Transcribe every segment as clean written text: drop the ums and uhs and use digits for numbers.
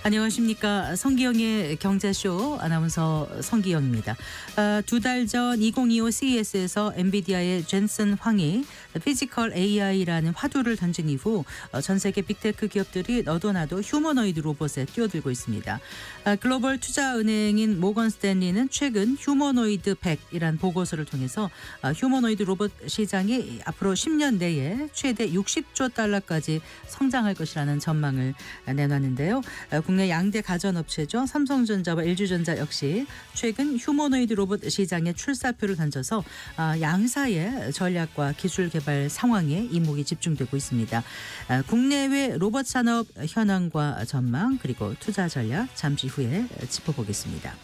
안녕하십니까. 성기영의 경제쇼 아나운서 성기영입니다. 두 달 전 2025 CES에서 엔비디아의 젠슨 황이 피지컬 AI라는 화두를 던진 이후 전 세계 빅테크 기업들이 너도나도 휴머노이드 로봇에 뛰어들고 있습니다. 글로벌 투자은행인 모건 스탠리는 최근 휴머노이드 100이란 보고서를 통해서 휴머노이드 로봇 시장이 앞으로 10년 내에 최대 60조 달러까지 성장할 것이라는 전망을 내놨는데요. 국내 양대 가전업체죠. 삼성전자와 LG전자 역시 최근 휴머노이드 로봇 시장에 출사표를 던져서 양사의 전략과 기술 개발 상황에 이목이 집중되고 있습니다. 국내외 로봇 산업 현황과 전망 그리고 투자 전략 잠시 후에 짚어보겠습니다.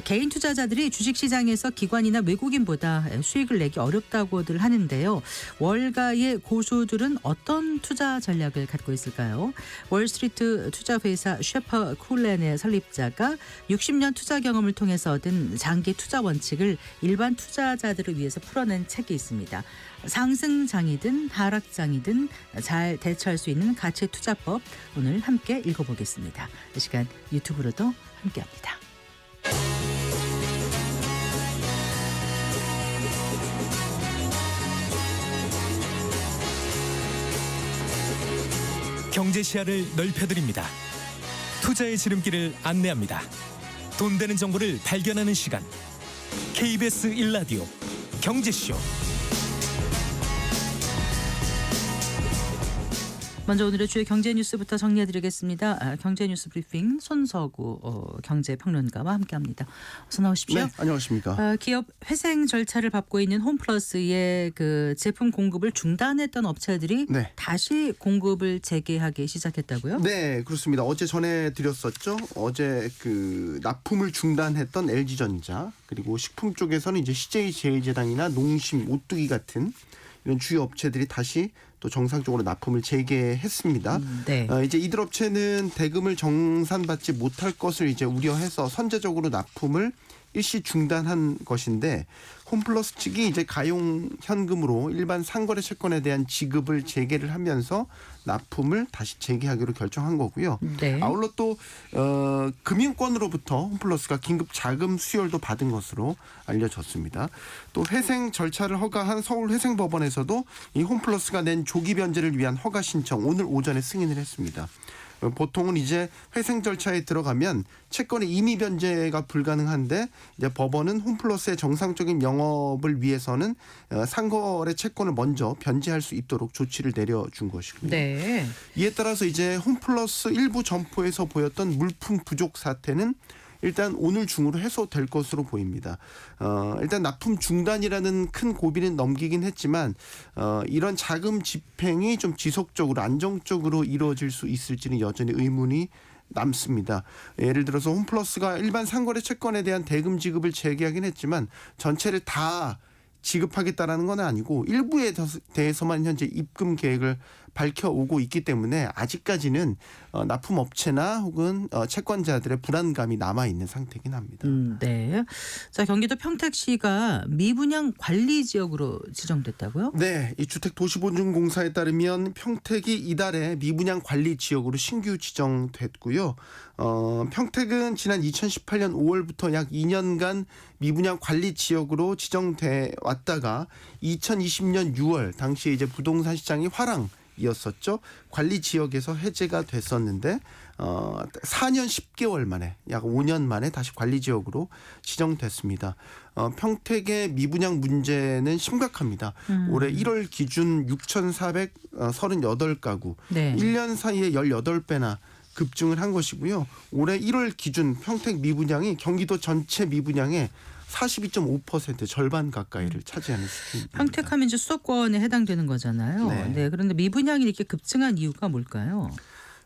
개인 투자자들이 주식시장에서 기관이나 외국인보다 수익을 내기 어렵다고들 하는데요. 월가의 고수들은 어떤 투자 전략을 갖고 있을까요? 월스트리트 투자회사 셰퍼 쿨렌의 설립자가 60년 투자 경험을 통해서 얻은 장기 투자 원칙을 일반 투자자들을 위해서 풀어낸 책이 있습니다. 상승장이든 하락장이든 잘 대처할 수 있는 가치 투자법 오늘 함께 읽어보겠습니다. 이 시간 유튜브로도 함께합니다. 경제 시야를 넓혀드립니다. 투자의 지름길을 안내합니다. 돈 되는 정보를 발견하는 시간. KBS 1라디오 경제쇼. 먼저 오늘의 주요 경제 뉴스부터 정리해드리겠습니다. 경제 뉴스 브리핑 손서구 경제평론가와 함께합니다. 어서 나오십시오. 네, 안녕하십니까. 기업 회생 절차를 밟고 있는 홈플러스의 그 제품 공급을 중단했던 업체들이 네. 다시 공급을 재개하기 시작했다고요? 네, 그렇습니다. 어제 전해드렸었죠. 어제 그 납품을 중단했던 LG전자 그리고 식품 쪽에서는 이제 CJ제일제당이나 농심, 오뚜기 같은 이런 주요 업체들이 다시 또 정상적으로 납품을 재개했습니다. 네. 이제 이들 업체는 대금을 정산받지 못할 것을 이제 우려해서 선제적으로 납품을 일시 중단한 것인데 홈플러스 측이 이제 가용 현금으로 일반 상거래 채권에 대한 지급을 재개를 하면서 납품을 다시 재개하기로 결정한 거고요. 네. 아울러 또 금융권으로부터 홈플러스가 긴급 자금 수혈도 받은 것으로 알려졌습니다. 또 회생 절차를 허가한 서울회생법원에서도 이 홈플러스가 낸 조기 변제를 위한 허가 신청 오늘 오전에 승인을 했습니다. 보통은 이제 회생 절차에 들어가면 채권의 임의 변제가 불가능한데 이제 법원은 홈플러스의 정상적인 영업을 위해서는 상거래 채권을 먼저 변제할 수 있도록 조치를 내려준 것이고요. 네. 이에 따라서 이제 홈플러스 일부 점포에서 보였던 물품 부족 사태는 일단 오늘 중으로 해소될 것으로 보입니다. 일단 납품 중단이라는 큰 고비는 넘기긴 했지만 이런 자금 집행이 좀 지속적으로 안정적으로 이루어질 수 있을지는 여전히 의문이 남습니다. 예를 들어서 홈플러스가 일반 상거래 채권에 대한 대금 지급을 재개하긴 했지만 전체를 다 지급하겠다라는 건 아니고 일부에 대해서만 현재 입금 계획을 밝혀오고 있기 때문에 아직까지는 납품업체나 혹은 채권자들의 불안감이 남아있는 상태이긴 합니다. 네. 자, 경기도 평택시가 미분양 관리 지역으로 지정됐다고요? 네. 이 주택도시보증공사에 따르면 평택이 이달에 미분양 관리 지역으로 신규 지정됐고요. 평택은 지난 2018년 5월부터 약 2년간 미분양 관리 지역으로 지정돼 왔다가 2020년 6월 당시에 이제 부동산 시장이 화랑이었었죠. 관리 지역에서 해제가 됐었는데 4년 10개월 만에 약 5년 만에 다시 관리 지역으로 지정됐습니다. 평택의 미분양 문제는 심각합니다. 올해 1월 기준 6,438가구, 네. 1년 사이에 18배나 급증을 한 것이고요. 올해 1월 기준 평택 미분양이 경기도 전체 미분양의 42.5% 절반 가까이를 차지하는 수준입니다. 평택하면 이제 수도권에 해당되는 거잖아요. 네. 그런데 미분양이 이렇게 급증한 이유가 뭘까요?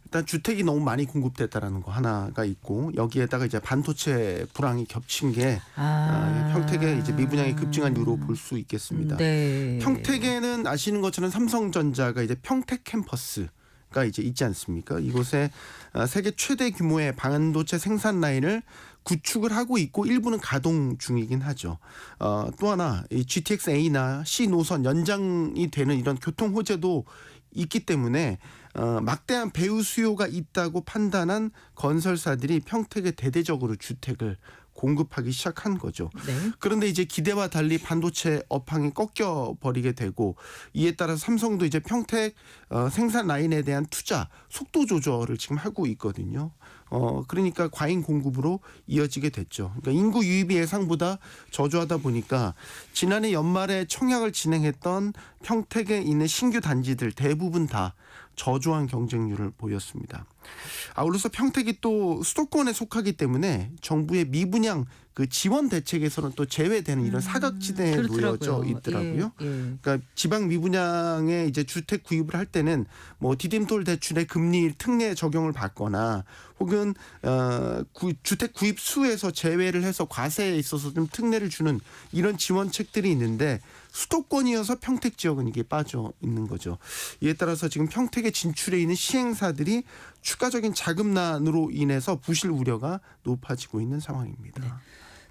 일단 주택이 너무 많이 공급됐다라는 거 하나가 있고 여기에다가 이제 반도체 불황이 겹친 게 평택의 이제 미분양이 급증한 이유로 볼 수 있겠습니다. 네. 평택에는 아시는 것처럼 삼성전자가 이제 평택 캠퍼스가 이제 있지 않습니까? 이곳에 세계 최대 규모의 반도체 생산 라인을 구축을 하고 있고 일부는 가동 중이긴 하죠. 또 하나 이 GTX-A나 C 노선 연장이 되는 이런 교통 호재도 있기 때문에 막대한 배후 수요가 있다고 판단한 건설사들이 평택에 대대적으로 주택을 공급하기 시작한 거죠. 네. 그런데 이제 기대와 달리 반도체 업황이 꺾여 버리게 되고 이에 따라 삼성도 이제 평택 생산 라인에 대한 투자 속도 조절을 지금 하고 있거든요. 그러니까 과잉 공급으로 이어지게 됐죠. 그러니까 인구 유입이 예상보다 저조하다 보니까 지난해 연말에 청약을 진행했던 평택에 있는 신규 단지들 대부분 다 저조한 경쟁률을 보였습니다. 아울러서 평택이 또 수도권에 속하기 때문에 정부의 미분양 그 지원 대책에서는 또 제외되는 이런 사각지대에 놓여져 있더라고요. 예. 그러니까 지방 미분양에 이제 주택 구입을 할 때는 뭐 디딤돌 대출의 금리 특례 적용을 받거나 혹은 주택 구입 수에서 제외를 해서 과세에 있어서 좀 특례를 주는 이런 지원책들이 있는데 수도권이어서 평택 지역은 이게 빠져 있는 거죠. 이에 따라서 지금 평택에 진출해 있는 시행사들이 추가적인 자금난으로 인해서 부실 우려가 높아지고 있는 상황입니다. 네.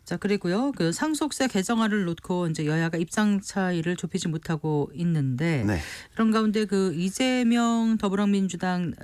자, 그리고요. 그 상속세 개정안을 놓고 이제 여야가 입장 차이를 좁히지 못하고 있는데 네. 그런 가운데 그 이재명 더불어민주당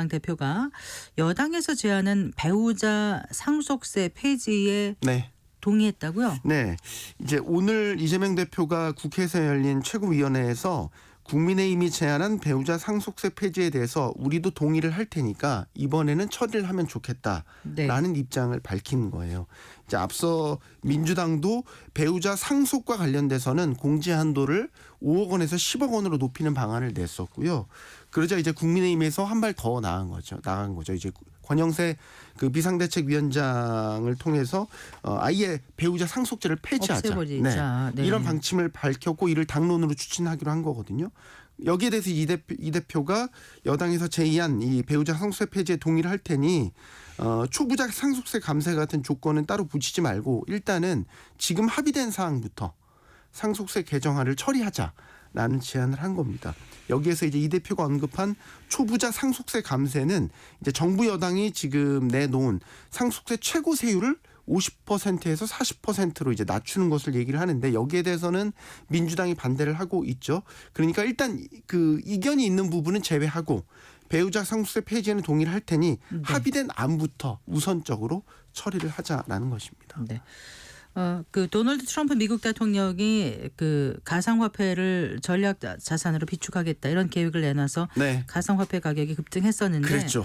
대표가 여당에서 제안한 배우자 상속세 폐지에 네. 동의했다고요? 네. 이제 오늘 이재명 대표가 국회에서 열린 최고위원회에서 국민의힘이 제안한 배우자 상속세 폐지에 대해서 우리도 동의를 할 테니까 이번에는 처리를 하면 좋겠다라는 네. 입장을 밝힌 거예요. 이제 앞서 민주당도 배우자 상속과 관련돼서는 공제 한도를 5억 원에서 10억 원으로 높이는 방안을 냈었고요. 그러자 이제 국민의힘에서 한 발 더 나간 거죠. 이제 권영세 그 비상대책위원장을 통해서 아예 배우자 상속제를 폐지하자. 없애버리자. 네. 이런 방침을 밝혔고 이를 당론으로 추진하기로 한 거거든요. 여기에 대해서 이 대표가 여당에서 제의한 이 배우자 상속세 폐지에 동의를 할 테니 초부자 상속세 감세 같은 조건은 따로 붙이지 말고 일단은 지금 합의된 사항부터 상속세 개정안을 처리하자라는 제안을 한 겁니다. 여기에서 이제 이 대표가 언급한 초부자 상속세 감세는 이제 정부 여당이 지금 내놓은 상속세 최고 세율을 50%에서 40%로 이제 낮추는 것을 얘기를 하는데 여기에 대해서는 민주당이 반대를 하고 있죠. 그러니까 일단 그 이견이 있는 부분은 제외하고 배우자 상속세 폐지에는 동의를 할 테니 네. 합의된 안부터 우선적으로 처리를 하자라는 것입니다. 네. 그 도널드 트럼프 미국 대통령이 그 가상화폐를 전략 자산으로 비축하겠다 이런 계획을 내놔서 네. 가상화폐 가격이 급등했었는데 그랬죠.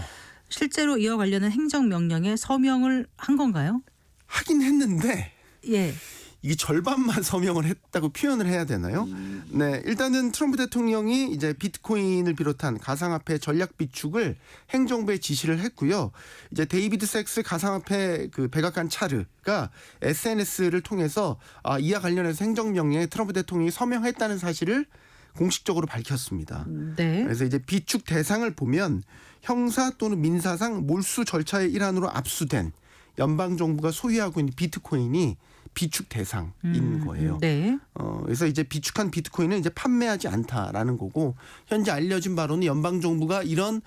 실제로 이와 관련한 행정명령에 서명을 한 건가요? 하긴 했는데 예. 이게 절반만 서명을 했다고 표현을 해야 되나요? 네, 일단은 트럼프 대통령이 이제 비트코인을 비롯한 가상화폐 전략 비축을 행정부에 지시를 했고요. 이제 데이비드 섹스 가상화폐 그 백악관 차르가 SNS를 통해서 이와 관련해서 행정명령에 트럼프 대통령이 서명했다는 사실을 공식적으로 밝혔습니다. 네. 그래서 이제 비축 대상을 보면 형사 또는 민사상 몰수 절차의 일환으로 압수된 연방 정부가 소유하고 있는 비트코인이 비축 대상인 거예요. 네. 그래서 이제 비축한 비트코인은 이제 판매하지 않다라는 거고 현재 알려진 바로는 연방 정부가 이런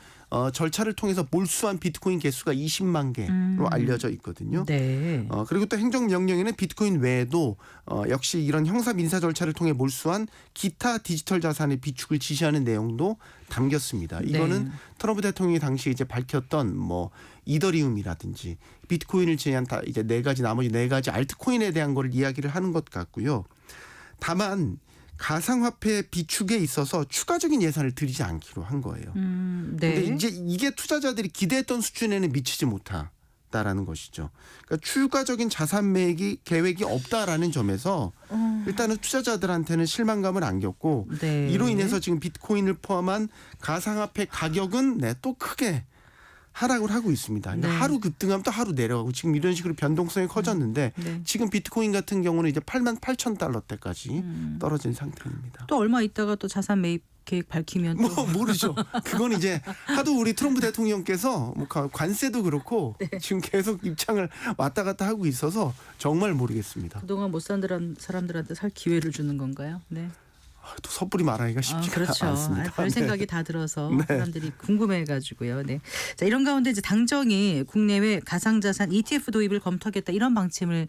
절차를 통해서 몰수한 비트코인 개수가 20만 개로 알려져 있거든요. 네. 그리고 또 행정명령에는 비트코인 외에도 역시 이런 형사 민사 절차를 통해 몰수한 기타 디지털 자산의 비축을 지시하는 내용도 담겼습니다. 이거는 네. 트럼프 대통령이 당시 이제 밝혔던 뭐 이더리움이라든지 비트코인을 제외한 다 이제 나머지 네 가지 알트코인에 대한 거를 이야기를 하는 것 같고요. 다만 가상화폐 비축에 있어서 추가적인 예산을 들이지 않기로 한 거예요. 네. 근데 이제 이게 투자자들이 기대했던 수준에는 미치지 못하다라는 것이죠. 그러니까 추가적인 자산 매입 계획이 없다라는 점에서 일단은 투자자들한테는 실망감을 안겼고 네. 이로 인해서 지금 비트코인을 포함한 가상화폐 가격은 또 크게 하락을 하고 있습니다. 그러니까 네. 하루 급등하면 또 하루 내려가고 지금 이런 식으로 변동성이 커졌는데 네. 지금 비트코인 같은 경우는 이제 88,000달러대까지 떨어진 상태입니다. 또 얼마 있다가 또 자산 매입 계획 밝히면 또 뭐 모르죠. 그건 이제 하도 우리 트럼프 대통령께서 뭐 관세도 그렇고 지금 계속 입장을 왔다 갔다 하고 있어서 정말 모르겠습니다. 그동안 못 산 사람들한테 살 기회를 주는 건가요? 네. 또 섣불리 말하기가 쉽지가 그렇죠. 않습니다. 별 네. 생각이 다 들어서 네. 사람들이 궁금해가지고요. 네. 자, 이런 가운데 이제 당정이 국내외 가상자산 ETF 도입을 검토하겠다 이런 방침을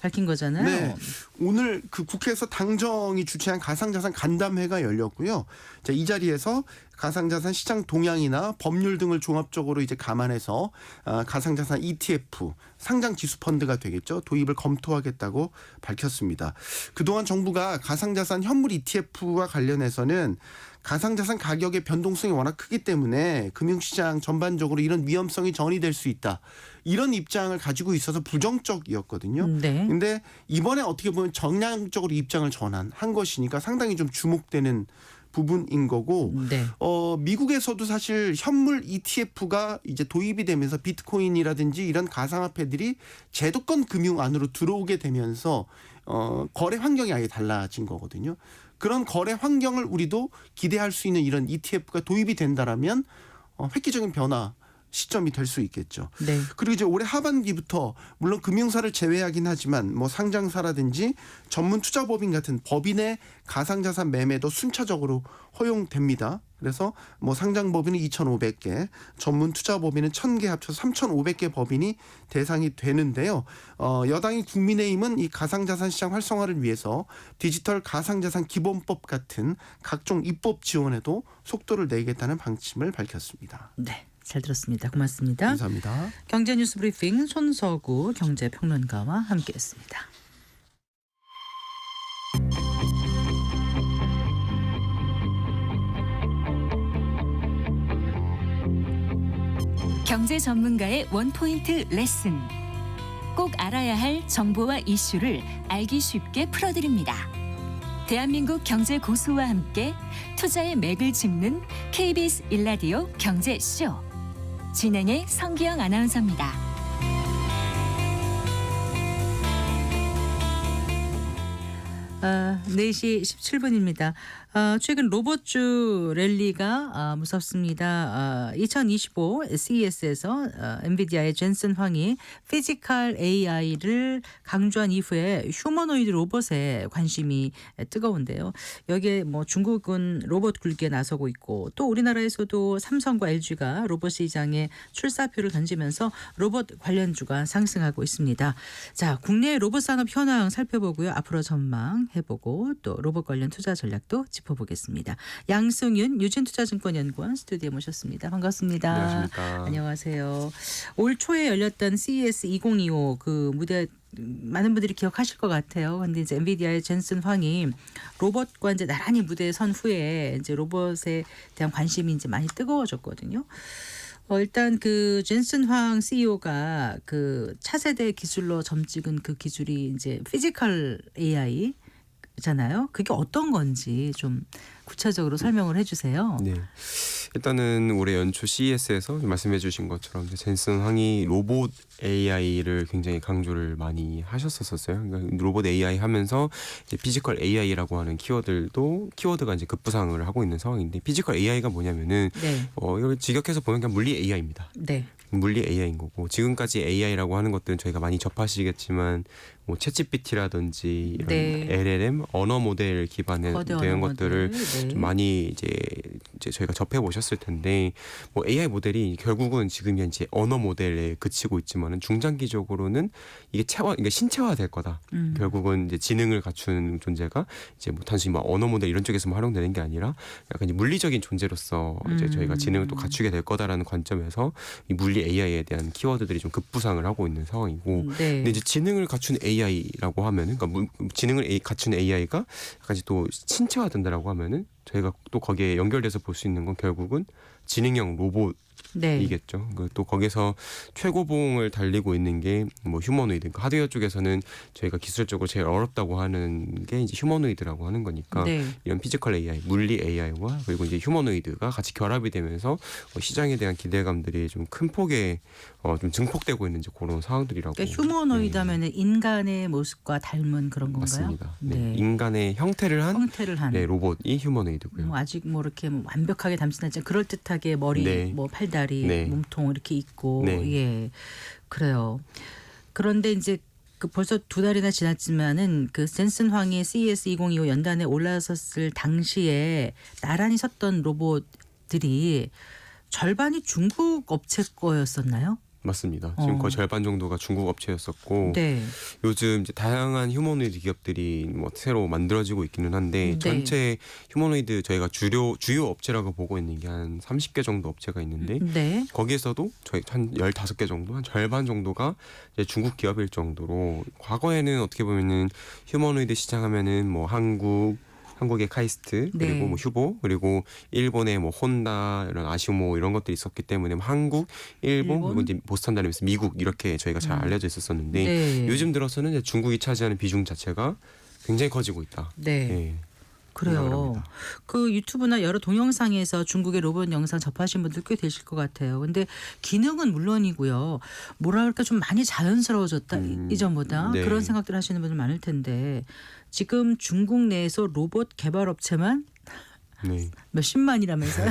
밝힌 거잖아요. 네. 오늘 그 국회에서 당정이 주최한 가상자산 간담회가 열렸고요. 자, 이 자리에서 가상자산 시장 동향이나 법률 등을 종합적으로 이제 감안해서 가상자산 ETF 상장 지수 펀드가 되겠죠. 도입을 검토하겠다고 밝혔습니다. 그동안 정부가 가상자산 현물 ETF와 관련해서는 가상자산 가격의 변동성이 워낙 크기 때문에 금융시장 전반적으로 이런 위험성이 전이될 수 있다. 이런 입장을 가지고 있어서 부정적이었거든요. 네. 근데 이번에 어떻게 보면 정량적으로 입장을 전환한 것이니까 상당히 좀 주목되는 부분인 거고 네. 미국에서도 사실 현물 ETF가 이제 도입이 되면서 비트코인이라든지 이런 가상화폐들이 제도권 금융 안으로 들어오게 되면서 거래 환경이 아예 달라진 거거든요. 그런 거래 환경을 우리도 기대할 수 있는 이런 ETF가 도입이 된다라면 획기적인 변화 시점이 될 수 있겠죠. 네. 그리고 이제 올해 하반기부터 물론 금융사를 제외하긴 하지만 뭐 상장사라든지 전문 투자법인 같은 법인의 가상자산 매매도 순차적으로 허용됩니다. 그래서 뭐 상장법인은 2,500개, 전문 투자법인은 1,000개 합쳐서 3,500개 법인이 대상이 되는데요. 여당인 국민의힘은 이 가상자산 시장 활성화를 위해서 디지털 가상자산 기본법 같은 각종 입법 지원에도 속도를 내겠다는 방침을 밝혔습니다. 네. 잘 들었습니다. 고맙습니다. 감사합니다. 경제뉴스 브리핑 손서구 경제평론가와 함께했습니다. 경제 전문가의 원포인트 레슨. 꼭 알아야 할 정보와 이슈를 알기 쉽게 풀어드립니다. 대한민국 경제 고수와 함께 투자의 맥을 짚는 KBS 일라디오 경제쇼. 진행의 성기영 아나운서입니다. 4시 17분입니다. 최근 로봇주 랠리가 무섭습니다. 2025 CES에서 엔비디아의 젠슨 황이 피지컬 AI를 강조한 이후에 휴머노이드 로봇에 관심이 뜨거운데요. 여기에 뭐 중국은 로봇 굴기에 나서고 있고 또 우리나라에서도 삼성과 LG가 로봇 시장에 출사표를 던지면서 로봇 관련주가 상승하고 있습니다. 자, 국내 로봇 산업 현황 살펴보고요. 앞으로 전망 해보고 또 로봇 관련 투자 전략도 짚어보겠습니다. 양승윤 유진투자증권연구원 스튜디오에 모셨습니다. 반갑습니다. 안녕하십니까. 안녕하세요. 올 초에 열렸던 CES 2025 그 무대 많은 분들이 기억하실 것 같아요. 근데 이제 엔비디아의 젠슨 황이 로봇과 이제 나란히 무대에 선 후에 이제 로봇에 대한 관심이 이제 많이 뜨거워졌거든요. 일단 그 젠슨 황 CEO가 그 차세대 기술로 점찍은 그 기술이 이제 피지컬 AI 잖아요. 그게 어떤 건지 좀 구체적으로 설명을 해주세요. 네, 일단은 올해 연초 CES에서 말씀해주신 것처럼 젠슨 황이 로봇 AI를 굉장히 강조를 많이 하셨었어요. 그러니까 로봇 AI 하면서 이제 피지컬 AI라고 하는 키워드가 이제 급부상을 하고 있는 상황인데 피지컬 AI가 뭐냐면은 네. 이걸 직역해서 보면 그냥 물리 AI입니다. 네. 물리 AI인 거고 지금까지 AI라고 하는 것들은 저희가 많이 접하시겠지만 뭐 챗GPT라든지 이런 네. LLM 언어 모델 기반에 거대 대한 언어 것들을 모델. 네. 좀 많이 이제 저희가 접해 보셨을 텐데 뭐 AI 모델이 결국은 지금 현재 언어 모델에 그치고 있지만은 중장기적으로는 이게 신체화 될 거다. 결국은 이제 지능을 갖춘 존재가 이제 뭐 단순히 뭐 언어 모델 이런 쪽에서만 활용되는 게 아니라 약간 이제 물리적인 존재로서 이제 저희가 지능을 또 갖추게 될 거다라는 관점에서 이 물리 AI에 대한 키워드들이 좀 급부상을 하고 있는 상황이고 네. 근데 이제 지능을 갖춘 AI라고 하면은 그러니까 지능을 갖춘 AI가 약간 또 신체화된다라고 하면은 저희가 또 거기에 연결돼서 볼 수 있는 건 결국은 지능형 로봇 네. 이겠죠. 또 거기서 최고봉을 달리고 있는 게 뭐 휴머노이드. 그러니까 하드웨어 쪽에서는 저희가 기술적으로 제일 어렵다고 하는 게 이제 휴머노이드라고 하는 거니까 네. 이런 피지컬 AI, 물리 AI와 그리고 이제 휴머노이드가 같이 결합이 되면서 시장에 대한 기대감들이 좀 큰 폭에 좀 증폭되고 있는 이제 그런 상황들이라고. 그러니까 휴머노이드 하면은 인간의 모습과 닮은 그런 건가요? 맞습니다. 네. 인간의 형태를 한 형태를 한. 네, 로봇이 휴머노이드고요. 아직 뭐 이렇게 완벽하게 담진 않지만 그럴 듯하게 머리, 네. 뭐 팔다리, 네. 몸통 이렇게 있고, 네. 예, 그래요. 그런데 이제 그 벌써 2달이나 지났지만은 그 젠슨 황이 CES 2025 연단에 올라섰을 당시에 나란히 섰던 로봇들이 절반이 중국 업체 거였었나요? 맞습니다. 지금 거의 절반 정도가 중국 업체였었고 네. 요즘 이제 다양한 휴머노이드 기업들이 뭐 새로 만들어지고 있기는 한데 네. 전체 휴머노이드 저희가 주요 업체라고 보고 있는 게 한 30개 정도 업체가 있는데 네. 거기에서도 저희 한 15개 정도, 한 절반 정도가 이제 중국 기업일 정도로 과거에는 어떻게 보면은 휴머노이드 시장 하면은 뭐 한국의 카이스트 그리고 네. 뭐 휴보 그리고 일본의 뭐 혼다 이런 아시모 이런 것들이 있었기 때문에 뭐 한국, 일본 그리고 이제 보스탄다니면서 미국 이렇게 저희가 잘 알려져 있었었는데 네. 요즘 들어서는 이제 중국이 차지하는 비중 자체가 굉장히 커지고 있다. 네. 예. 생각을 그래요. 합니다. 그 유튜브나 여러 동영상에서 중국의 로봇 영상 접하신 분들 꽤 되실 것 같아요. 근데 기능은 물론이고요. 뭐랄까 좀 많이 자연스러워졌다 이전보다 네. 그런 생각들 하시는 분들 많을 텐데 지금 중국 내에서 로봇 개발 업체만 네, 몇십만이라면서요?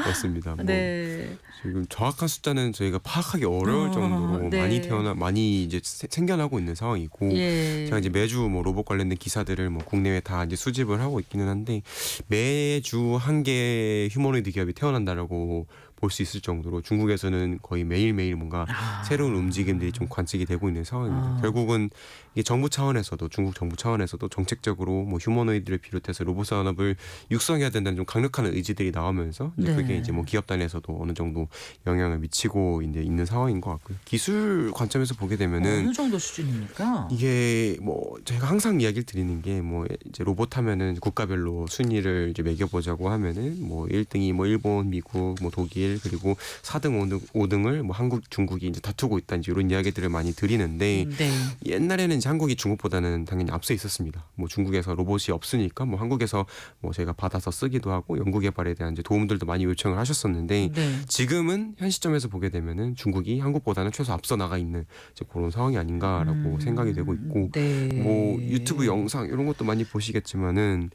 맞습니다. 뭐 네. 지금 정확한 숫자는 저희가 파악하기 어려울 정도로 네. 많이 이제 생겨나고 있는 상황이고 예. 제가 이제 매주 뭐 로봇 관련된 기사들을 뭐 국내외 다 이제 수집을 하고 있기는 한데 매주 한 개의 휴머노이드 기업이 태어난다라고 볼 수 있을 정도로 중국에서는 거의 매일매일 뭔가 새로운 움직임들이 좀 관측이 되고 있는 상황입니다. 결국은 이게 정부 차원에서도 중국 정부 차원에서도 정책적으로 뭐 휴머노이드를 비롯해서 로봇 산업을 육성해야 된다는 좀 강력한 의지들이 나오면서 이제 네. 그게 이제 뭐 기업 단에서도 어느 정도 영향을 미치고 이제 있는 상황인 것 같고요. 기술 관점에서 보게 되면은 어느 정도 수준입니까? 이게 뭐 저희가 항상 이야기를 드리는 게 뭐 이제 로봇 하면은 국가별로 순위를 이제 매겨보자고 하면은 뭐 1등이 뭐 일본, 미국, 뭐 독일 그리고 4등, 5등을 뭐 한국, 중국이 이제 다투고 있다 이제 이런 이야기들을 많이 드리는데 네. 옛날에는 이제 한국이 중국보다는 당연히 앞서 있었습니다. 뭐 중국에서 로봇이 없으니까 뭐 한국에서 뭐 저희가 받아서 쓰기도 하고 연구 개발에 대한 이제 도움들도 많이 요청을 하셨었는데 네. 지금은 현 시점에서 보게 되면은 중국이 한국보다는 최소 앞서 나가 있는 이제 그런 상황이 아닌가라고 생각이 되고 있고 네. 뭐 유튜브 영상 이런 것도 많이 보시겠지만은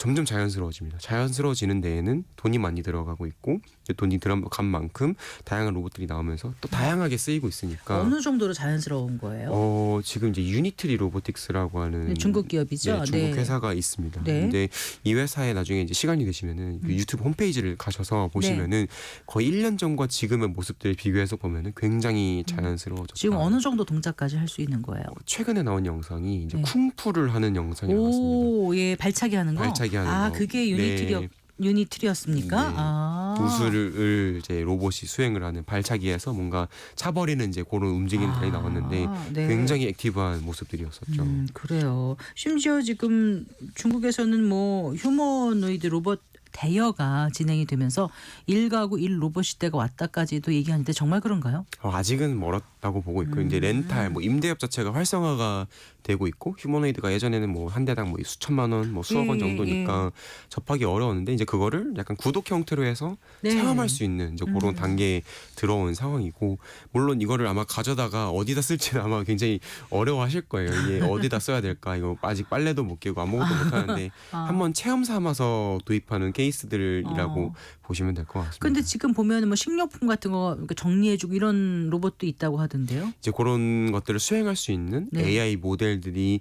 점점 자연스러워집니다. 자연스러워지는 데에는 돈이 많이 들어가고 있고 이제 돈이 들어간 만큼 다양한 로봇들이 나오면서 또 다양하게 쓰이고 있으니까 어느 정도로 자연스러운 거예요? 지금 이제 유니트리 로보틱스라고 하는 네, 중국 기업이죠. 네, 중국 네. 회사가 있습니다. 네. 근데 이 회사에 나중에 이제 시간이 되시면은 그 유튜브 홈페이지를 가셔서 보시면은 거의 1년 전과 지금의 모습들을 비교해서 보면은 굉장히 자연스러워졌다. 지금 어느 정도 동작까지 할 수 있는 거예요? 최근에 나온 영상이 이제 네. 쿵푸를 하는 영상이 나왔습니다. 오, 예, 발차기 하는 거. 발차기 하는 거. 그게 네. 유니트리였습니까? 네. 아. 구슬을 이제 로봇이 수행을 하는 발차기에서 뭔가 차버리는 이제 그런 움직임들이 나왔는데 네. 굉장히 액티브한 모습들이었었죠. 그래요. 심지어 지금 중국에서는 뭐 휴머노이드 로봇 대여가 진행이 되면서 1가구 1로봇 시대가 왔다까지도 얘기하는데 정말 그런가요? 아직은 멀었다고 보고 있고 이제 렌탈 뭐 임대업 자체가 활성화가 되고 있고 휴머노이드가 예전에는 뭐 한 대당 뭐 수천만 원, 뭐 수억 원 정도니까 접하기 어려웠는데 이제 그거를 약간 구독 형태로 해서 네. 체험할 수 있는 이제 그런 단계에 들어온 상황이고 물론 이거를 아마 가져다가 어디다 쓸지는 아마 굉장히 어려워하실 거예요. 이게 어디다 써야 될까? 이거 아직 빨래도 못 개고 아무것도 못 하는데 한번 체험 삼아서 도입하는 케이스들이라고 보시면 될 것 같습니다. 근데 지금 보면 뭐 식료품 같은 거 정리해주고 이런 로봇도 있다고 하던데요. 이제 그런 것들을 수행할 수 있는 네. AI 모델들이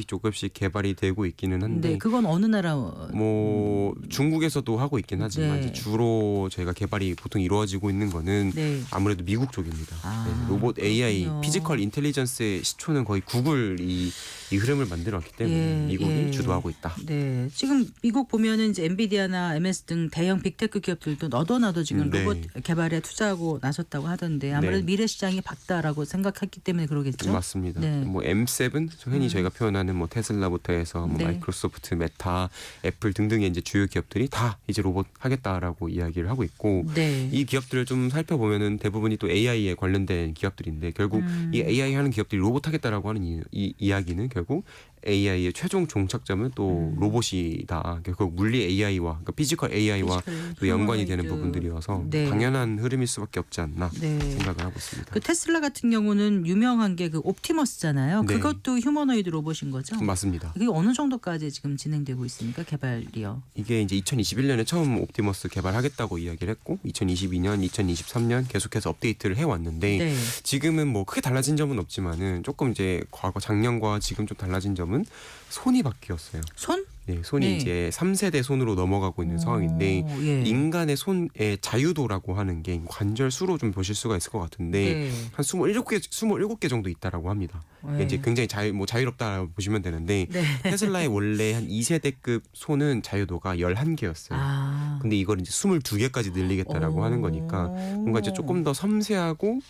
조금씩 개발이 되고 있기는 한데 네, 그건 어느 나라? 뭐 중국에서도 하고 있긴 하지만 네. 이제 주로 저희가 개발이 보통 이루어지고 있는 거는 네. 아무래도 미국 쪽입니다. 아, 네, 로봇 AI, 그렇군요. 피지컬 인텔리전스의 시초는 거의 구글이 이 흐름을 만들어왔기 때문에 예, 미국이 예. 주도하고 있다. 네, 지금 미국 보면은 이제 엔비디아나 MS 등 대형 빅테크 기업들도 너도나도 지금 네. 로봇 개발에 투자하고 나섰다고 하던데 아무래도 네. 미래 시장이 밝다라고 생각했기 때문에 그러겠죠. 맞습니다. 네. 뭐 M7 흔히 저희가 표현하는 뭐 테슬라부터 해서 뭐 네. 마이크로소프트, 메타, 애플 등등의 이제 주요 기업들이 다 이제 로봇 하겠다라고 이야기를 하고 있고 네. 이 기업들을 좀 살펴보면은 대부분이 또 AI에 관련된 기업들인데 결국 이 AI 하는 기업들이 로봇 하겠다라고 하는 이 이야기는 결국 AI의 최종 종착점은 또 로봇이다. 결국 물리 AI와 그러니까 피지컬 AI와 피지컬 또 연관이 되는 휴머노이드. 부분들이어서 네. 당연한 흐름일 수밖에 없지 않나 네. 생각을 하고 있습니다. 그 테슬라 같은 경우는 유명한 게 그 옵티머스잖아요. 네. 그것도 휴머노이드 로봇인 거죠? 맞습니다. 그게 어느 정도까지 지금 진행되고 있습니까? 개발이요. 이게 이제 2021년에 처음 옵티머스 개발하겠다고 이야기를 했고 2022년, 2023년 계속해서 업데이트를 해왔는데 네. 지금은 뭐 크게 달라진 점은 없지만은 조금 이제 과거 작년과 지금 좀 달라진 점은 손이 바뀌었어요. 손? 네, 손이 네. 이제 3세대 손으로 넘어가고 있는 상황인데 예. 인간의 손의 자유도라고 하는 게 관절 수로 좀 보실 수가 있을 것 같은데 네. 한 27개 정도 있다라고 합니다. 네. 이제 굉장히 자유롭다고 보시면 되는데 네. 테슬라의 원래 한 2세대급 손은 자유도가 11개였어요. 아. 근데 이걸 이제 22개까지 늘리겠다라고 하는 거니까 뭔가 이제 조금 더 섬세하고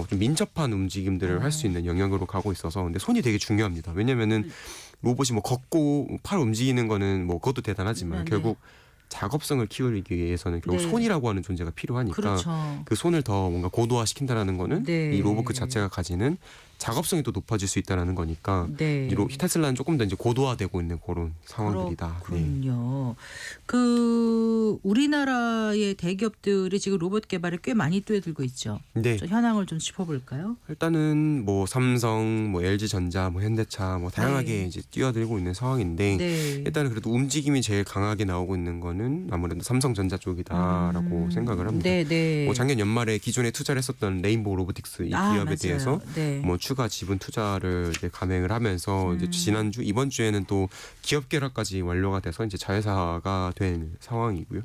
좀 민첩한 움직임들을 할 수 있는 영역으로 가고 있어서 근데 손이 되게 중요합니다. 왜냐면은 로봇이 뭐 걷고 팔 움직이는 거는 뭐 그것도 대단하지만 네. 결국 작업성을 키우기 위해서는 결국 네. 손이라고 하는 존재가 필요하니까 그렇죠. 그 손을 더 뭔가 고도화시킨다라는 거는 네. 이 로봇 그 자체가 가지는 작업성이 또 높아질 수 있다라는 거니까 네. 이 테슬라는 조금 더 이제 고도화되고 있는 그런 상황들이다. 네. 그렇군요. 그 우리나라의 대기업들이 지금 로봇 개발에 꽤 많이 뛰어들고 있죠. 네. 좀 현황을 좀 짚어볼까요? 일단은 뭐 삼성, 뭐 LG전자, 뭐 현대차, 뭐 다양하게 네. 이제 뛰어들고 있는 상황인데 네. 일단은 그래도 움직임이 제일 강하게 나오고 있는 거는 아무래도 삼성전자 쪽이다라고 생각을 합니다. 네, 네. 뭐 작년 연말에 기존에 투자를 했었던 레인보우 로보틱스 이 기업에 맞아요. 대해서 네. 뭐 추가 지분 투자를 이제 감행을 하면서 이제 지난주 이번 주에는 또 기업 결합까지 완료가 돼서 이제 자회사가 된 상황이고요.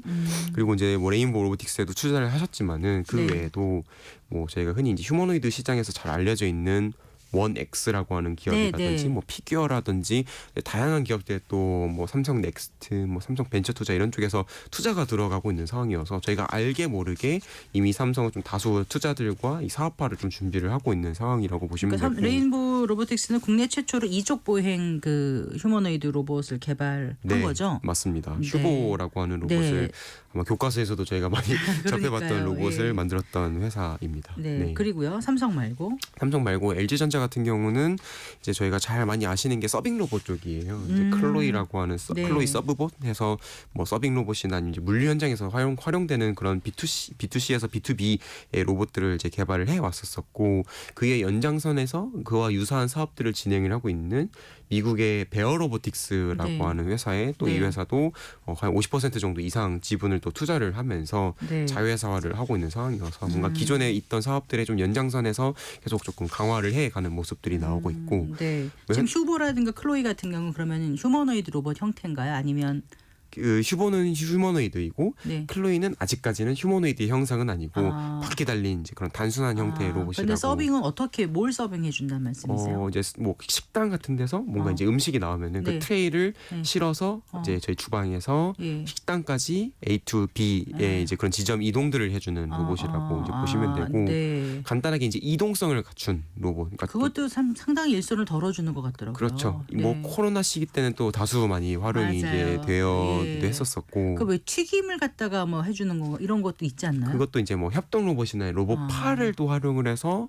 그리고 이제 뭐 레인보우 로보틱스에도 투자를 하셨지만은 그 네. 외에도 뭐 저희가 흔히 이제 휴머노이드 시장에서 잘 알려져 있는 원엑스라고 하는 기업이라든지 네. 뭐 피규어라든지 다양한 기업들 또 뭐 삼성 넥스트, 뭐 삼성 벤처 투자 이런 쪽에서 투자가 들어가고 있는 상황이어서 저희가 알게 모르게 이미 삼성은 좀 다수 투자들과 이 사업화를 좀 준비를 하고 있는 상황이라고 보시면 그러니까 되고. 레인보우 로보틱스는 국내 최초로 이족 보행 그 휴머노이드 로봇을 개발한 네, 거죠. 맞습니다. 네. 휴보라고 하는 로봇을 네. 아마 교과서에서도 저희가 많이 접해봤던 그러니까요. 로봇을 예. 만들었던 회사입니다. 네. 그리고요. 삼성 말고. 삼성 말고 LG전자 같은 경우는 이제 저희가 잘 많이 아시는 게 서빙 로봇 쪽이에요. 이제 클로이라고 하는 네. 클로이 서브봇 해서 뭐 서빙 로봇이나 이제 물류 현장에서 활용되는 그런 B2C에서 B2B의 로봇들을 이제 개발을 해 왔었었고 그의 연장선에서 그와 유사한 사업들을 진행을 하고 있는 미국의 베어 로보틱스라고 네. 하는 회사에 또 이 네. 회사도 한 50% 정도 이상 지분을 또 투자를 하면서 네. 자회사화를 하고 있는 상황이어서 뭔가 기존에 있던 사업들의 좀 연장선에서 계속 조금 강화를 해가는 모습들이 나오고 있고 네. 왜- 지금 휴보라든가 클로이 같은 경우는 그러면 휴머노이드 로봇 형태인가요? 아니면 그 휴보는 휴머노이드이고 네. 클로이는 아직까지는 휴머노이드의 형상은 아니고 아. 바퀴 달린 이제 그런 단순한 형태의 로봇이라고. 근데 서빙은 어떻게 뭘 서빙해 준다는 말씀이세요? 이제 뭐 식당 같은 데서 뭔가 이제 음식이 나오면은 네. 그 트레이를 네. 실어서 이제 저희 주방에서 예. 식당까지 A to B의 이제 그런 지점 이동들을 해주는 로봇이라고 이제 보시면 되고 네. 간단하게 이제 이동성을 갖춘 로봇. 그러니까 그것도 상당히 일손을 덜어주는 것 같더라고요. 그렇죠. 네. 뭐 코로나 시기 때는 또 다수 많이 활용이 이제 맞아요. 되어도 예. 했었었고. 그 왜 튀김을 갖다가 뭐 해주는 거 이런 것도 있지 않나요? 그것도 이제 뭐 협동 로봇이나 로봇 팔을 또 활용을 해서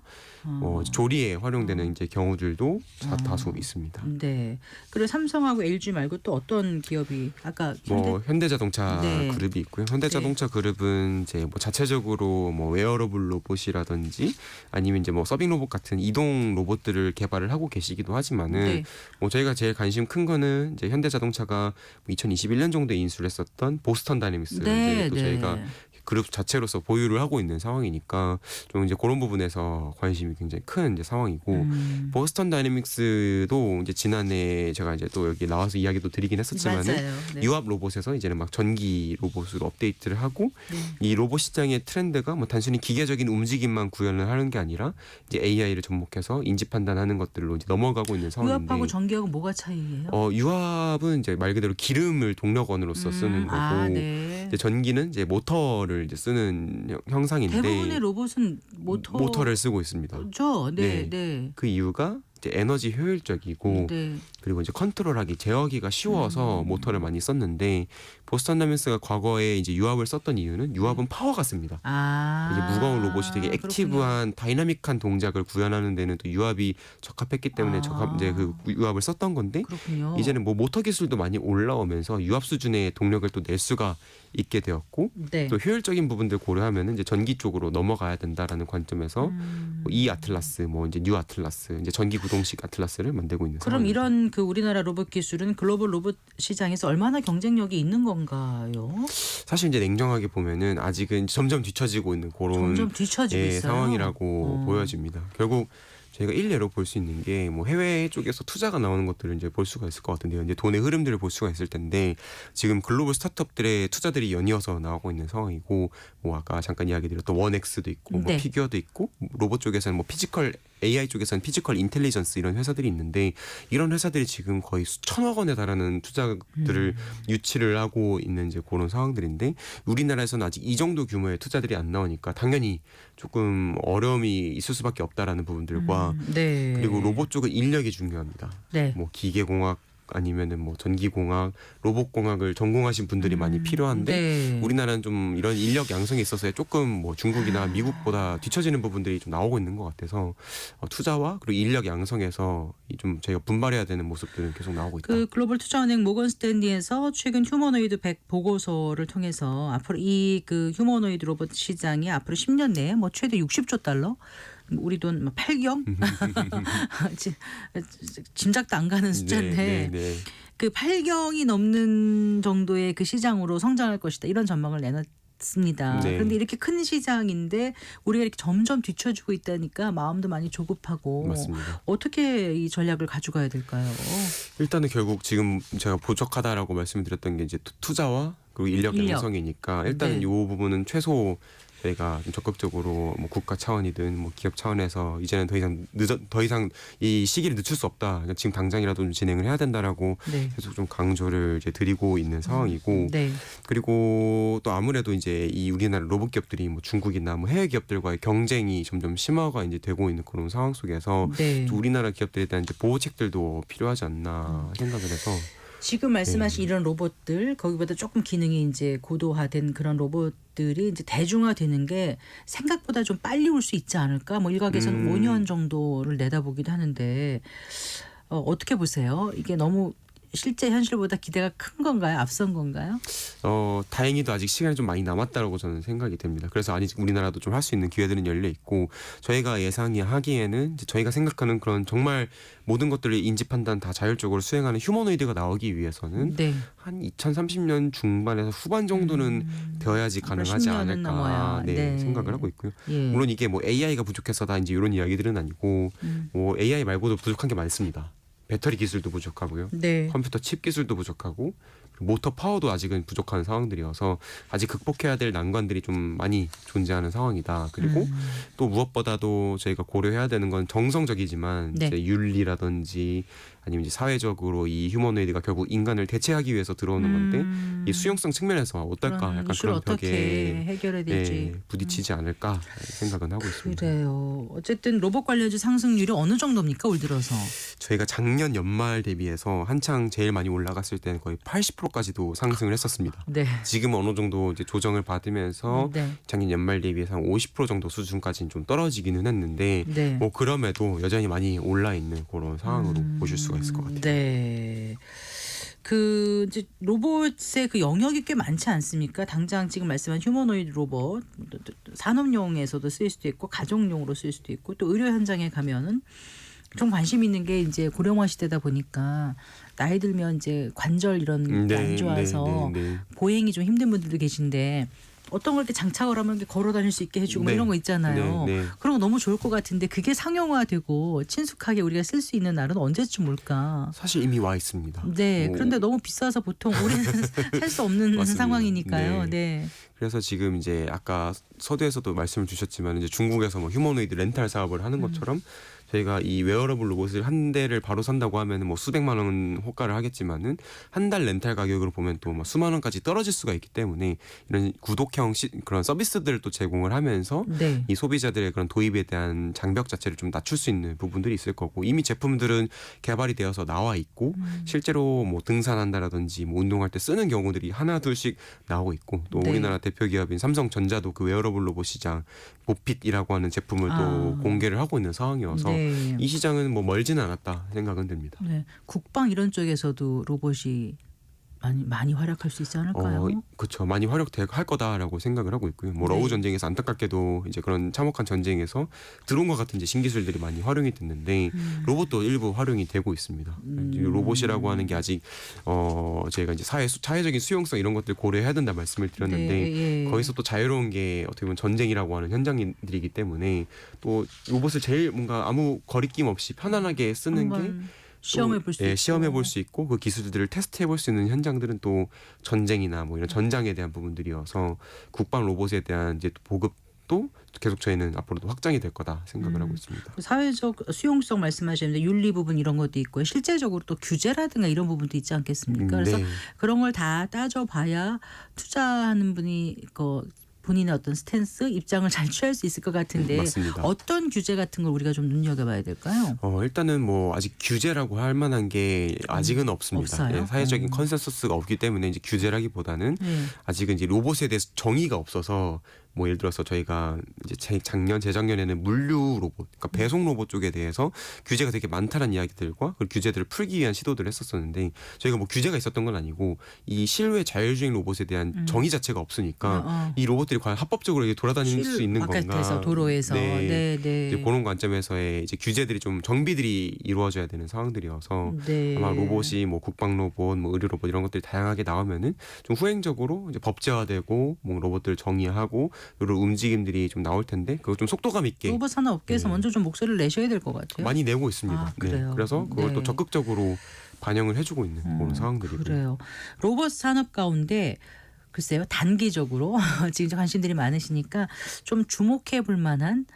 조리에 활용되는 이제 경우들도 다수 있습니다. 네. 그리고 삼성하고 LG 말고 또 어떤 기업이 아까 뭐 현대자동차 네. 그룹이 있고요. 현대자동차 그룹은 이제 뭐 자체적으로 뭐 웨어러블 로봇이라든지 아니면 이제 뭐 서빙 로봇 같은 이동 로봇들을 개발을 하고 계시기도 하지만은 네. 뭐 저희가 제일 관심 큰 거는 이제 현대자동차가 2021년 정도에 인수를 했었던 보스턴 다이내믹스 네, 이제 또 네. 저희가 그룹 자체로서 보유를 하고 있는 상황이니까 좀 이제 그런 부분에서 관심이 굉장히 큰 이제 상황이고 보스턴 다이내믹스도 이제 지난해 제가 이제 또 여기 나와서 이야기도 드리긴 했었지만은 맞아요. 네. 유압 로봇에서 이제는 막 전기 로봇으로 업데이트를 하고 네. 이 로봇 시장의 트렌드가 뭐 단순히 기계적인 움직임만 구현을 하는 게 아니라 이제 AI를 접목해서 인지 판단하는 것들로 이제 넘어가고 있는 상황인데 유압하고 전기하고 뭐가 차이예요? 유압은 이제 말 그대로 기름을 동력원으로서 쓰는 거고 네. 이제 전기는 이제 모터를 이제 쓰는 형상인데 대부분의 로봇은 모터를 쓰고 있습니다. 그렇죠. 네, 네. 네. 그 이유가 이제 에너지 효율적이고 네. 그리고 이제 컨트롤하기 제어하기가 쉬워서 모터를 많이 썼는데 보스턴 다이내믹스가 과거에 이제 유압을 썼던 이유는 유압은 파워가 씁니다. 이제 무거운 로봇이 되게 액티브한 다이나믹한 동작을 구현하는 데는 또 유압이 적합했기 때문에 이제 그 유압을 썼던 건데 그렇군요. 이제는 뭐 모터 기술도 많이 올라오면서 유압 수준의 동력을 또 낼 수가 있게 되었고 네. 또 효율적인 부분들 고려하면은 이제 전기 쪽으로 넘어가야 된다라는 관점에서 뭐이 아틀라스, 뭐 이제 뉴 아틀라스, 이제 전기 구동식 아틀라스를 만들고 있는 그럼 상황입니다. 이런 그 우리나라 로봇 기술은 글로벌 로봇 시장에서 얼마나 경쟁력이 있는 건가요? 사실 이제 냉정하게 보면은 아직은 점점 뒤처지고 있는 그런 점점 뒤처지고 있어요. 상황이라고 보여집니다. 결국 저희가 일례로 볼 수 있는 게 뭐 해외 쪽에서 투자가 나오는 것들을 이제 볼 수가 있을 것 같은데요. 이제 돈의 흐름들을 볼 수가 있을 텐데 지금 글로벌 스타트업들의 투자들이 연이어서 나오고 있는 상황이고 뭐 아까 잠깐 이야기 드렸던 원엑스도 있고 뭐 네. 피규어도 있고 로봇 쪽에서는 뭐 피지컬 AI 쪽에서는 피지컬 인텔리전스 이런 회사들이 있는데 이런 회사들이 지금 거의 수천억 원에 달하는 투자들을 유치를 하고 있는 이제 그런 상황들인데 우리나라에서는 아직 이 정도 규모의 투자들이 안 나오니까 당연히 조금 어려움이 있을 수밖에 없다라는 부분들과 네. 그리고 로봇 쪽은 인력이 중요합니다. 네. 뭐 기계공학 아니면은 뭐 전기공학, 로봇공학을 전공하신 분들이 많이 필요한데 네. 우리나라는 좀 이런 인력 양성에 있어서 조금 뭐 중국이나 미국보다 뒤처지는 부분들이 좀 나오고 있는 것 같아서 투자와 그리고 인력 양성에서 좀 저희가 분발해야 되는 모습들은 계속 나오고 있다. 그 글로벌 투자은행 모건 스탠리에서 최근 휴머노이드 100 보고서를 통해서 앞으로 이 그 휴머노이드 로봇 시장이 앞으로 10년 내에 뭐 최대 60조 달러 우리 돈 8경 짐작도 안 가는 숫자인데 네. 그 8경이 넘는 정도의 그 시장으로 성장할 것이다 이런 전망을 내놨습니다. 네. 그런데 이렇게 큰 시장인데 우리가 이렇게 점점 뒤처지고 있다니까 마음도 많이 조급하고 맞습니다. 어떻게 이 전략을 가져가야 될까요? 일단은 결국 지금 제가 부족하다라고 말씀드렸던 게 이제 투자와 그리고 인력 양성이니까 일단은 네. 이 부분은 최소 저희가 좀 적극적으로 뭐 국가 차원이든 뭐 기업 차원에서 이제는 더 이상 이 시기를 늦출 수 없다. 그러니까 지금 당장이라도 좀 진행을 해야 된다라고 네. 계속 좀 강조를 이제 드리고 있는 상황이고 네. 그리고 또 아무래도 이제 이 우리나라 로봇 기업들이 뭐 중국이나 뭐 해외 기업들과의 경쟁이 점점 심화가 이제 되고 있는 그런 상황 속에서 네. 또 우리나라 기업들에 대한 이제 보호책들도 필요하지 않나 생각을 해서 지금 말씀하신 이런 로봇들 거기보다 조금 기능이 이제 고도화된 그런 로봇들이 이제 대중화되는 게 생각보다 좀 빨리 올 수 있지 않을까? 뭐 일각에서는 5년 정도를 내다보기도 하는데 어떻게 보세요? 이게 너무 실제 현실보다 기대가 큰 건가요? 앞선 건가요? 다행히도 아직 시간이 좀 많이 남았다라고 저는 생각이 됩니다. 그래서 아직 우리나라도 좀 할 수 있는 기회들은 열려 있고 저희가 예상이 하기에는 이제 저희가 생각하는 그런 정말 모든 것들을 인지 판단 다 자율적으로 수행하는 휴머노이드가 나오기 위해서는 네. 한 2030년 중반에서 후반 정도는 되어야지 가능하지 10년은 않을까 넘어야. 네. 생각을 하고 있고요. 예. 물론 이게 뭐 AI가 부족해서다 이제 이런 이야기들은 아니고 뭐 AI 말고도 부족한 게 많습니다. 배터리 기술도 부족하고요. 네. 컴퓨터 칩 기술도 부족하고 모터 파워도 아직은 부족한 상황들이어서 아직 극복해야 될 난관들이 좀 많이 존재하는 상황이다. 그리고 또 무엇보다도 저희가 고려해야 되는 건 정성적이지만 네. 이제 윤리라든지 아니면 이제 사회적으로 이 휴머노이드가 결국 인간을 대체하기 위해서 들어오는 건데 이 수용성 측면에서 어떨까 그런 약간 이슈를 그런 어떻게 벽에 해결해야 될지 부딪히지 않을까 생각은 하고 있습니다. 그래요. 어쨌든 로봇 관련주 상승률이 어느 정도입니까? 올 들어서. 저희가 작년 연말 대비해서 한창 제일 많이 올라갔을 때는 거의 80%까지도 상승을 했었습니다. 네. 지금 어느 정도 이제 조정을 받으면서 네. 작년 연말 대비해서 한 50% 정도 수준까지는 좀 떨어지기는 했는데 네. 뭐 그럼에도 여전히 많이 올라 있는 그런 상황으로 보실 수가 있을 것 같아요. 네. 그 이제 로봇의 그 영역이 꽤 많지 않습니까? 당장 지금 말씀한 휴머노이드 로봇 산업용에서도 쓰일 수도 있고 가정용으로 쓰일 수도 있고 또 의료 현장에 가면은 좀 관심 있는 게 이제 고령화 시대다 보니까 나이 들면 이제 관절 이런 게 안 좋아서 보행이 좀 힘든 분들도 계신데 어떤 걸 이렇게 장착을 하면 이렇게 걸어 다닐 수 있게 해주고 뭐 네. 이런 거 있잖아요. 네. 그런 거 너무 좋을 것 같은데 그게 상용화되고 친숙하게 우리가 쓸 수 있는 날은 언제쯤 올까? 사실 이미 와 있습니다. 네. 뭐 그런데 너무 비싸서 보통 우리는 살 수 없는 맞습니다. 상황이니까요. 네. 네. 그래서 지금 이제 아까 서두에서도 말씀을 주셨지만 이제 중국에서 뭐 휴머노이드 렌탈 사업을 하는 것처럼 저희가 이 웨어러블 로봇을 한 대를 바로 산다고 하면은 뭐 수백만 원 호가를 하겠지만은 한 달 렌탈 가격으로 보면 또 뭐 수만 원까지 떨어질 수가 있기 때문에 이런 구독형 그런 서비스들을 또 제공을 하면서 네. 이 소비자들의 그런 도입에 대한 장벽 자체를 좀 낮출 수 있는 부분들이 있을 거고 이미 제품들은 개발이 되어서 나와 있고 실제로 뭐 등산한다라든지 뭐 운동할 때 쓰는 경우들이 하나 둘씩 나오고 있고 또 네. 우리나라 대표 기업인 삼성전자도 그 웨어러블 로봇 시장 보핏이라고 하는 제품을 또 공개를 하고 있는 상황이어서 네. 이 시장은 뭐 멀지는 않았다 생각은 듭니다. 네. 국방 이런 쪽에서도 로봇이 많이 활약할 수 있지 않을까요? 그렇죠. 많이 활용될 할 거다라고 생각을 하고 있고요. 뭐 러우 네. 전쟁에서 안타깝게도 이제 그런 참혹한 전쟁에서 드론과 같은 이제 신기술들이 많이 활용이 됐는데 로봇도 일부 활용이 되고 있습니다. 로봇이라고 하는 게 아직 저희가 이제 사회적인 수용성 이런 것들 고려해야 된다 말씀을 드렸는데 네, 예. 거기서 또 자유로운 게 어떻게 보면 전쟁이라고 하는 현장들이기 때문에 또 로봇을 제일 뭔가 아무 거리낌 없이 편안하게 쓰는 게 한번 시험해 볼 수 있고. 시험해 볼 수 있고 그 기술들을 테스트해 볼 수 있는 현장들은 또 전쟁이나 뭐 이런 전장에 대한 부분들이어서 국방 로봇에 대한 이제 또 보급도 계속 저희는 앞으로도 확장이 될 거다 생각을 하고 있습니다. 사회적 수용성 말씀하셨는데 윤리 부분 이런 것도 있고요. 실제적으로 또 규제라든가 이런 부분도 있지 않겠습니까? 그래서 네. 그런 걸 다 따져봐야 투자하는 분이 본인의 어떤 스탠스, 입장을 잘 취할 수 있을 것 같은데 맞습니다. 어떤 규제 같은 걸 우리가 좀 눈여겨봐야 될까요? 일단은 뭐 아직 규제라고 할 만한 게 아직은 없습니다. 없어요? 사회적인 컨센서스가 없기 때문에 이제 규제라기보다는 네. 아직은 이제 로봇에 대해서 정의가 없어서 뭐 예를 들어서 저희가 이제 재작년에는 물류 로봇, 그러니까 배송 로봇 쪽에 대해서 규제가 되게 많다는 이야기들과 그 규제들을 풀기 위한 시도들을 했었었는데 저희가 뭐 규제가 있었던 건 아니고 이 실외 자율주행 로봇에 대한 정의 자체가 없으니까 이 로봇들이 과연 합법적으로 돌아다닐 수 있는 건가? 바깥에서 도로에서 네. 네. 이제 그런 관점에서의 이제 규제들이 좀 정비들이 이루어져야 되는 상황들이어서 네. 아마 로봇이 뭐 국방 로봇, 뭐 의료 로봇 이런 것들이 다양하게 나오면은 좀 후행적으로 이제 법제화되고 뭐 로봇들 정의하고 이런 움직임들이 좀 나올 텐데 그거 좀 속도감 있게 로봇 산업업계에서 먼저 좀 목소리를 내셔야 될 것 같아요. 많이 내고 있습니다. 아, 그래요? 그래서 그걸 네. 또 적극적으로 반영을 해주고 있는 그런 상황들이고. 그래요. 로봇 산업 가운데 글쎄요 단기적으로 지금 관심들이 많으시니까 좀 주목해 볼 만한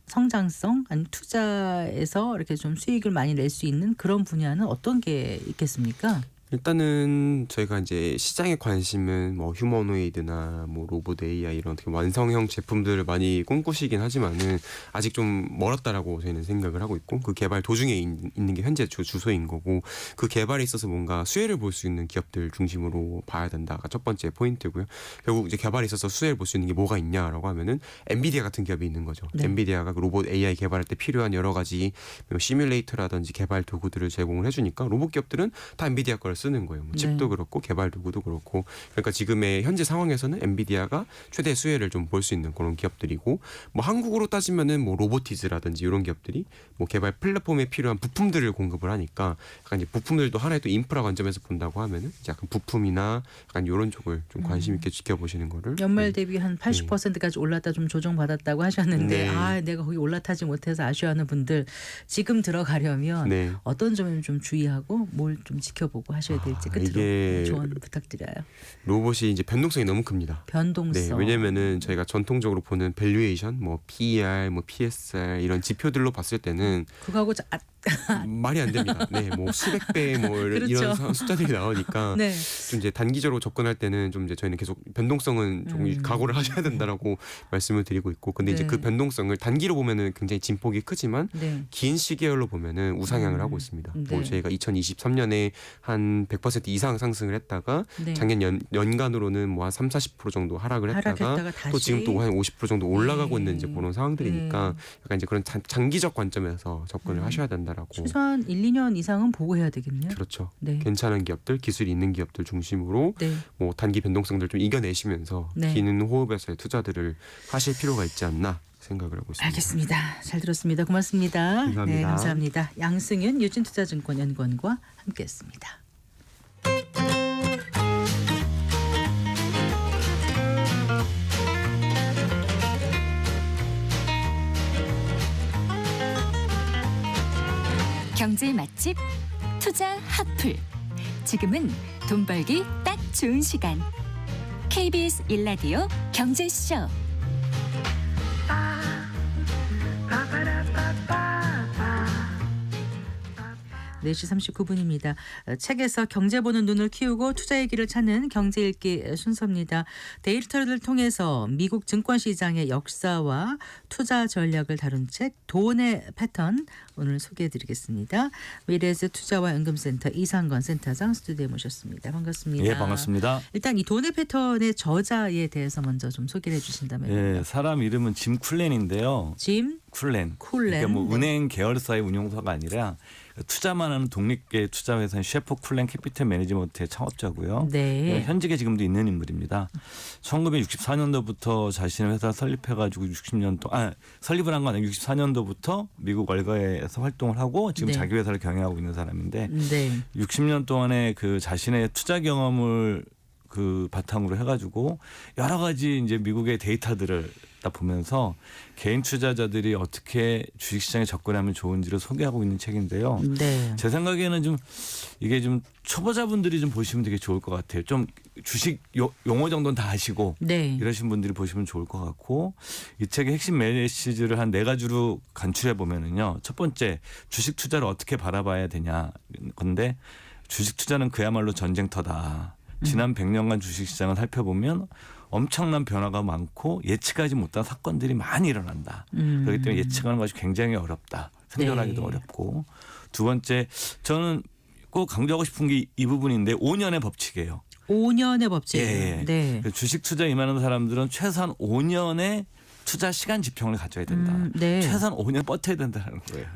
성장성 아니 투자에서 이렇게 좀 수익을 많이 낼 수 있는 그런 분야는 어떤 게 있겠습니까? 일단은 저희가 이제 시장의 관심은 뭐 휴머노이드나 뭐 로봇 AI 이런 어떻게 완성형 제품들을 많이 꿈꾸시긴 하지만은 아직 좀 멀었다라고 저희는 생각을 하고 있고 그 개발 도중에 있는 게 현재 주소인 거고 그 개발에 있어서 뭔가 수혜를 볼 수 있는 기업들 중심으로 봐야 된다가 첫 번째 포인트고요. 결국 이제 개발에 있어서 수혜를 볼 수 있는 게 뭐가 있냐라고 하면은 엔비디아 같은 기업이 있는 거죠. 네. 엔비디아가 그 로봇 AI 개발할 때 필요한 여러 가지 시뮬레이터라든지 개발 도구들을 제공을 해주니까 로봇 기업들은 다 엔비디아 걸 쓰는 거예요. 뭐 칩도 네. 그렇고 개발 도구도 그렇고 그러니까 지금의 현재 상황에서는 엔비디아가 최대 수혜를 좀 볼 수 있는 그런 기업들이고 뭐 한국으로 따지면은 뭐 로보티즈라든지 이런 기업들이 뭐 개발 플랫폼에 필요한 부품들을 공급을 하니까 약간 이제 부품들도 하나의 또 인프라 관점에서 본다고 하면은 이제 약간 부품이나 약간 이런 쪽을 좀 관심 있게 지켜보시는 거를 연말 대비 한 80%까지 올랐다 좀 조정받았다고 하셨는데 네. 내가 거기 올라타지 못해서 아쉬워하는 분들 지금 들어가려면 네. 어떤 점을 좀 주의하고 뭘 좀 지켜보고 하셔야 될지 끝으로 이게 조언 부탁드려요. 로봇이 이제 변동성이 너무 큽니다. 변동성. 네, 왜냐면은 저희가 전통적으로 보는 밸류에이션, 뭐 PER, 뭐 PSR 이런 지표들로 봤을 때는 그거하고 말이 안 됩니다. 네, 뭐 수백 배 뭐 그렇죠. 이런 숫자들이 나오니까 네. 좀 이제 단기적으로 접근할 때는 좀 이제 저희는 계속 변동성은 좀 각오를 하셔야 된다라고 말씀을 드리고 있고, 근데 이제 네. 그 변동성을 단기로 보면은 굉장히 진폭이 크지만 네. 긴 시계열로 보면은 우상향을 하고 있습니다. 네. 뭐 저희가 2023년에 한 100% 이상 상승을 했다가 네. 작년 연간으로는 뭐 한 30-40% 정도 하락을 했다가 하락했다가 다시 또 지금 또 한 50% 정도 올라가고 네. 있는 이제 그런 상황들이니까 약간 이제 그런 장기적 관점에서 접근을 하셔야 된다라고. 최소한 1, 2년 이상은 보고 해야 되겠네요. 그렇죠. 네. 괜찮은 기업들, 기술이 있는 기업들 중심으로 네. 뭐 단기 변동성들 좀 이겨내시면서 네. 긴 호흡에서의 투자들을 하실 필요가 있지 않나 생각을 하고 있습니다. 알겠습니다. 잘 들었습니다. 고맙습니다. 감사합니다. 네, 감사합니다. 양승윤 유진투자증권 연구원과 함께했습니다. 경제 맛집 투자 핫플. 지금은 돈 벌기 딱 좋은 시간. KBS 1라디오 경제쇼. 4시 39분입니다. 책에서 경제 보는 눈을 키우고 투자의 길을 찾는 경제 읽기 순서입니다. 데이터를 통해서 미국 증권시장의 역사와 투자 전략을 다룬 책 돈의 패턴 오늘 소개해드리겠습니다. 미래에셋 투자와 연금센터 이상건 센터장 스튜디오에 모셨습니다. 반갑습니다. 예, 반갑습니다. 일단 이 돈의 패턴의 저자에 대해서 먼저 좀 소개를 해주신다면. 예, 사람 이름은 짐 쿨렌인데요. 짐 쿨렌. 쿨렌. 그러니까 뭐 은행 계열사의 운용사가 아니라 투자만 하는 독립계 투자회사인 셰퍼 쿨렌 캐피탈 매니지먼트의 창업자고요. 네. 현직에 지금도 있는 인물입니다. 1964년도부터 자신의 회사 설립해가지고 60년 동안 설립을 한 건 아니고 64년도부터 미국 월가에서 활동을 하고 지금 네. 자기 회사를 경영하고 있는 사람인데 네. 60년 동안의 그 자신의 투자 경험을 그 바탕으로 해가지고 여러 가지 이제 미국의 데이터들을 다 보면서 개인 투자자들이 어떻게 주식시장에 접근하면 좋은지를 소개하고 있는 책인데요. 네. 제 생각에는 좀 이게 좀 초보자분들이 좀 보시면 되게 좋을 것 같아요. 좀 주식 용어 정도는 다 아시고 네. 이러신 분들이 보시면 좋을 것 같고 이 책의 핵심 메시지를 한 4가지로 간추려 보면은요. 첫 번째 주식 투자를 어떻게 바라봐야 되냐 건데 주식 투자는 그야말로 전쟁터다. 지난 100년간 주식시장을 살펴보면 엄청난 변화가 많고 예측하지 못한 사건들이 많이 일어난다. 그렇기 때문에 예측하는 것이 굉장히 어렵다. 생존하기도 네. 어렵고. 두 번째 저는 꼭 강조하고 싶은 게 이 부분인데 5년의 법칙이에요. 5년의 법칙. 예. 네. 주식 투자에 임하는 사람들은 최소한 5년의 투자 시간 지평을 가져야 된다. 네. 최소한 5년 버텨야 된다는 거예요.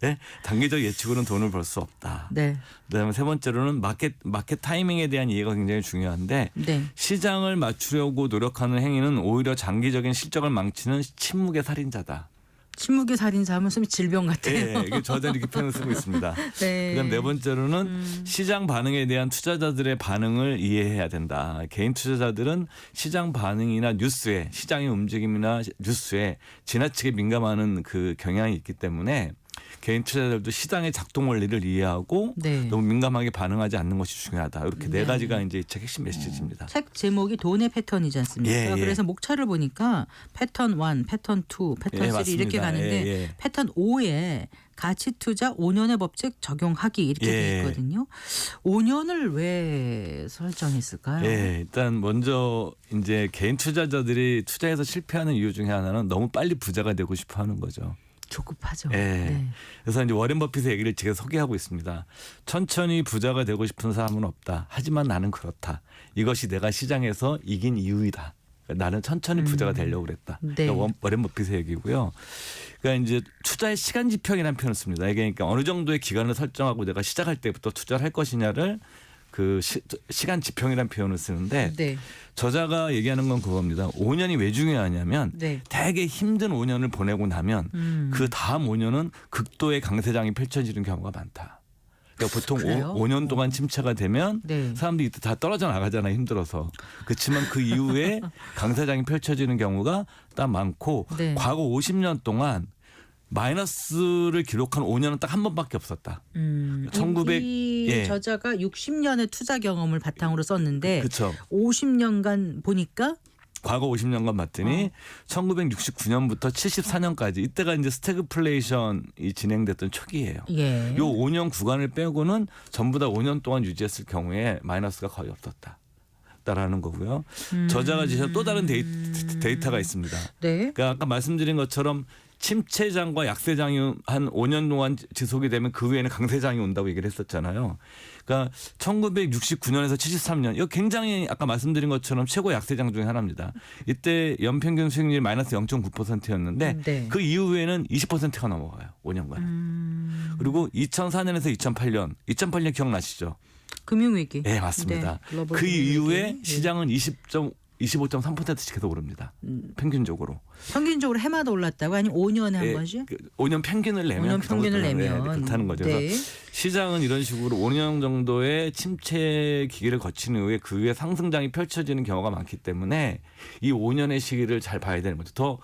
네? 단기적 예측으로는 돈을 벌 수 없다. 네. 그다음에 세 번째로는 마켓 타이밍에 대한 이해가 굉장히 중요한데 네. 시장을 맞추려고 노력하는 행위는 오히려 장기적인 실적을 망치는 침묵의 살인자다. 침묵의 살인자 하면 좀 질병 같아요. 예, 이게 저자는 이렇게 표현을 쓰고 있습니다. 네. 그다음 네 번째로는 시장 반응에 대한 투자자들의 반응을 이해해야 된다. 개인 투자자들은 시장 반응이나 뉴스에 시장의 움직임이나 뉴스에 지나치게 민감하는 그 경향이 있기 때문에 개인 투자자들도 시장의 작동 원리를 이해하고 네. 너무 민감하게 반응하지 않는 것이 중요하다. 이렇게 네 네. 가지가 이제 이 책 핵심 메시지입니다. 책 제목이 돈의 패턴이지 않습니까? 예, 예. 그래서 목차를 보니까 패턴 1, 패턴 2, 패턴 예, 3 이렇게 맞습니다. 가는데 예, 예. 패턴 5에 가치 투자 5년의 법칙 적용하기 이렇게 예. 돼 있거든요. 5년을 왜 설정했을까요? 예, 일단 먼저 이제 개인 투자자들이 투자해서 실패하는 이유 중에 하나는 너무 빨리 부자가 되고 싶어 하는 거죠. 조급하죠. 예. 네. 그래서 이제 워렌 버핏의 얘기를 제가 소개하고 있습니다. 천천히 부자가 되고 싶은 사람은 없다. 하지만 나는 그렇다. 이것이 내가 시장에서 이긴 이유이다. 그러니까 나는 천천히 부자가 되려고 그랬다. 네. 그러니까 워렌 버핏의 얘기고요. 그러니까 이제 투자의 시간 지평이라는 표현을 씁니다. 이게 그러니까 어느 정도의 기간을 설정하고 내가 시작할 때부터 투자를 할 것이냐를 그 시간 지평이라는 표현을 쓰는데 네. 저자가 얘기하는 건 그겁니다. 5년이 왜 중요하냐면 네. 되게 힘든 5년을 보내고 나면 그 다음 5년은 극도의 강세장이 펼쳐지는 경우가 많다. 그러니까 보통 그래요? 5년 동안 침체가 되면 네. 사람들이 이때 다 떨어져 나가잖아요. 힘들어서. 그렇지만 그 이후에 강세장이 펼쳐지는 경우가 딱 많고 네. 과거 50년 동안 마이너스를 기록한 5년은 딱 한 번밖에 없었다. 1900 이 예. 저자가 60년의 투자 경험을 바탕으로 썼는데 그렇죠. 50년간 보니까 과거 50년간 봤더니 1969년부터 74년까지 이때가 이제 스태그플레이션이 진행됐던 초기예요. 예. 요 5년 구간을 빼고는 전부 다 5년 동안 유지했을 경우에 마이너스가 거의 없었다. 라는 거고요. 저자가 주신 또 다른 데이터가 있습니다. 네. 그러니까 아까 말씀드린 것처럼 침체장과 약세장이 한 5년 동안 지속이 되면 그 후에는 강세장이 온다고 얘기를 했었잖아요. 그러니까 1969년에서 73년 이거 굉장히 아까 말씀드린 것처럼 최고 약세장 중에 하나입니다. 이때 연평균 수익률이 마이너스 0.9%였는데 네. 그 이후에는 20%가 넘어가요. 5년간. 그리고 2004년에서 2008년 기억나시죠? 금융위기. 네, 맞습니다. 네, 글로벌 그 금융위기. 이후에 예. 시장은 25.3%씩 계속 오릅니다. 평균적으로. 평균적으로 해마다 올랐다고 아니면 5년에 한 예, 번씩? 5년 평균을 내면 5년 평균을 내면 그렇다는 거죠. 그래서 네. 시장은 이런 식으로 5년 정도의 침체 기기를 거친 후에 그 후에 상승장이 펼쳐지는 경우가 많기 때문에 이 5년의 시기를 잘 봐야 되는 거죠. 더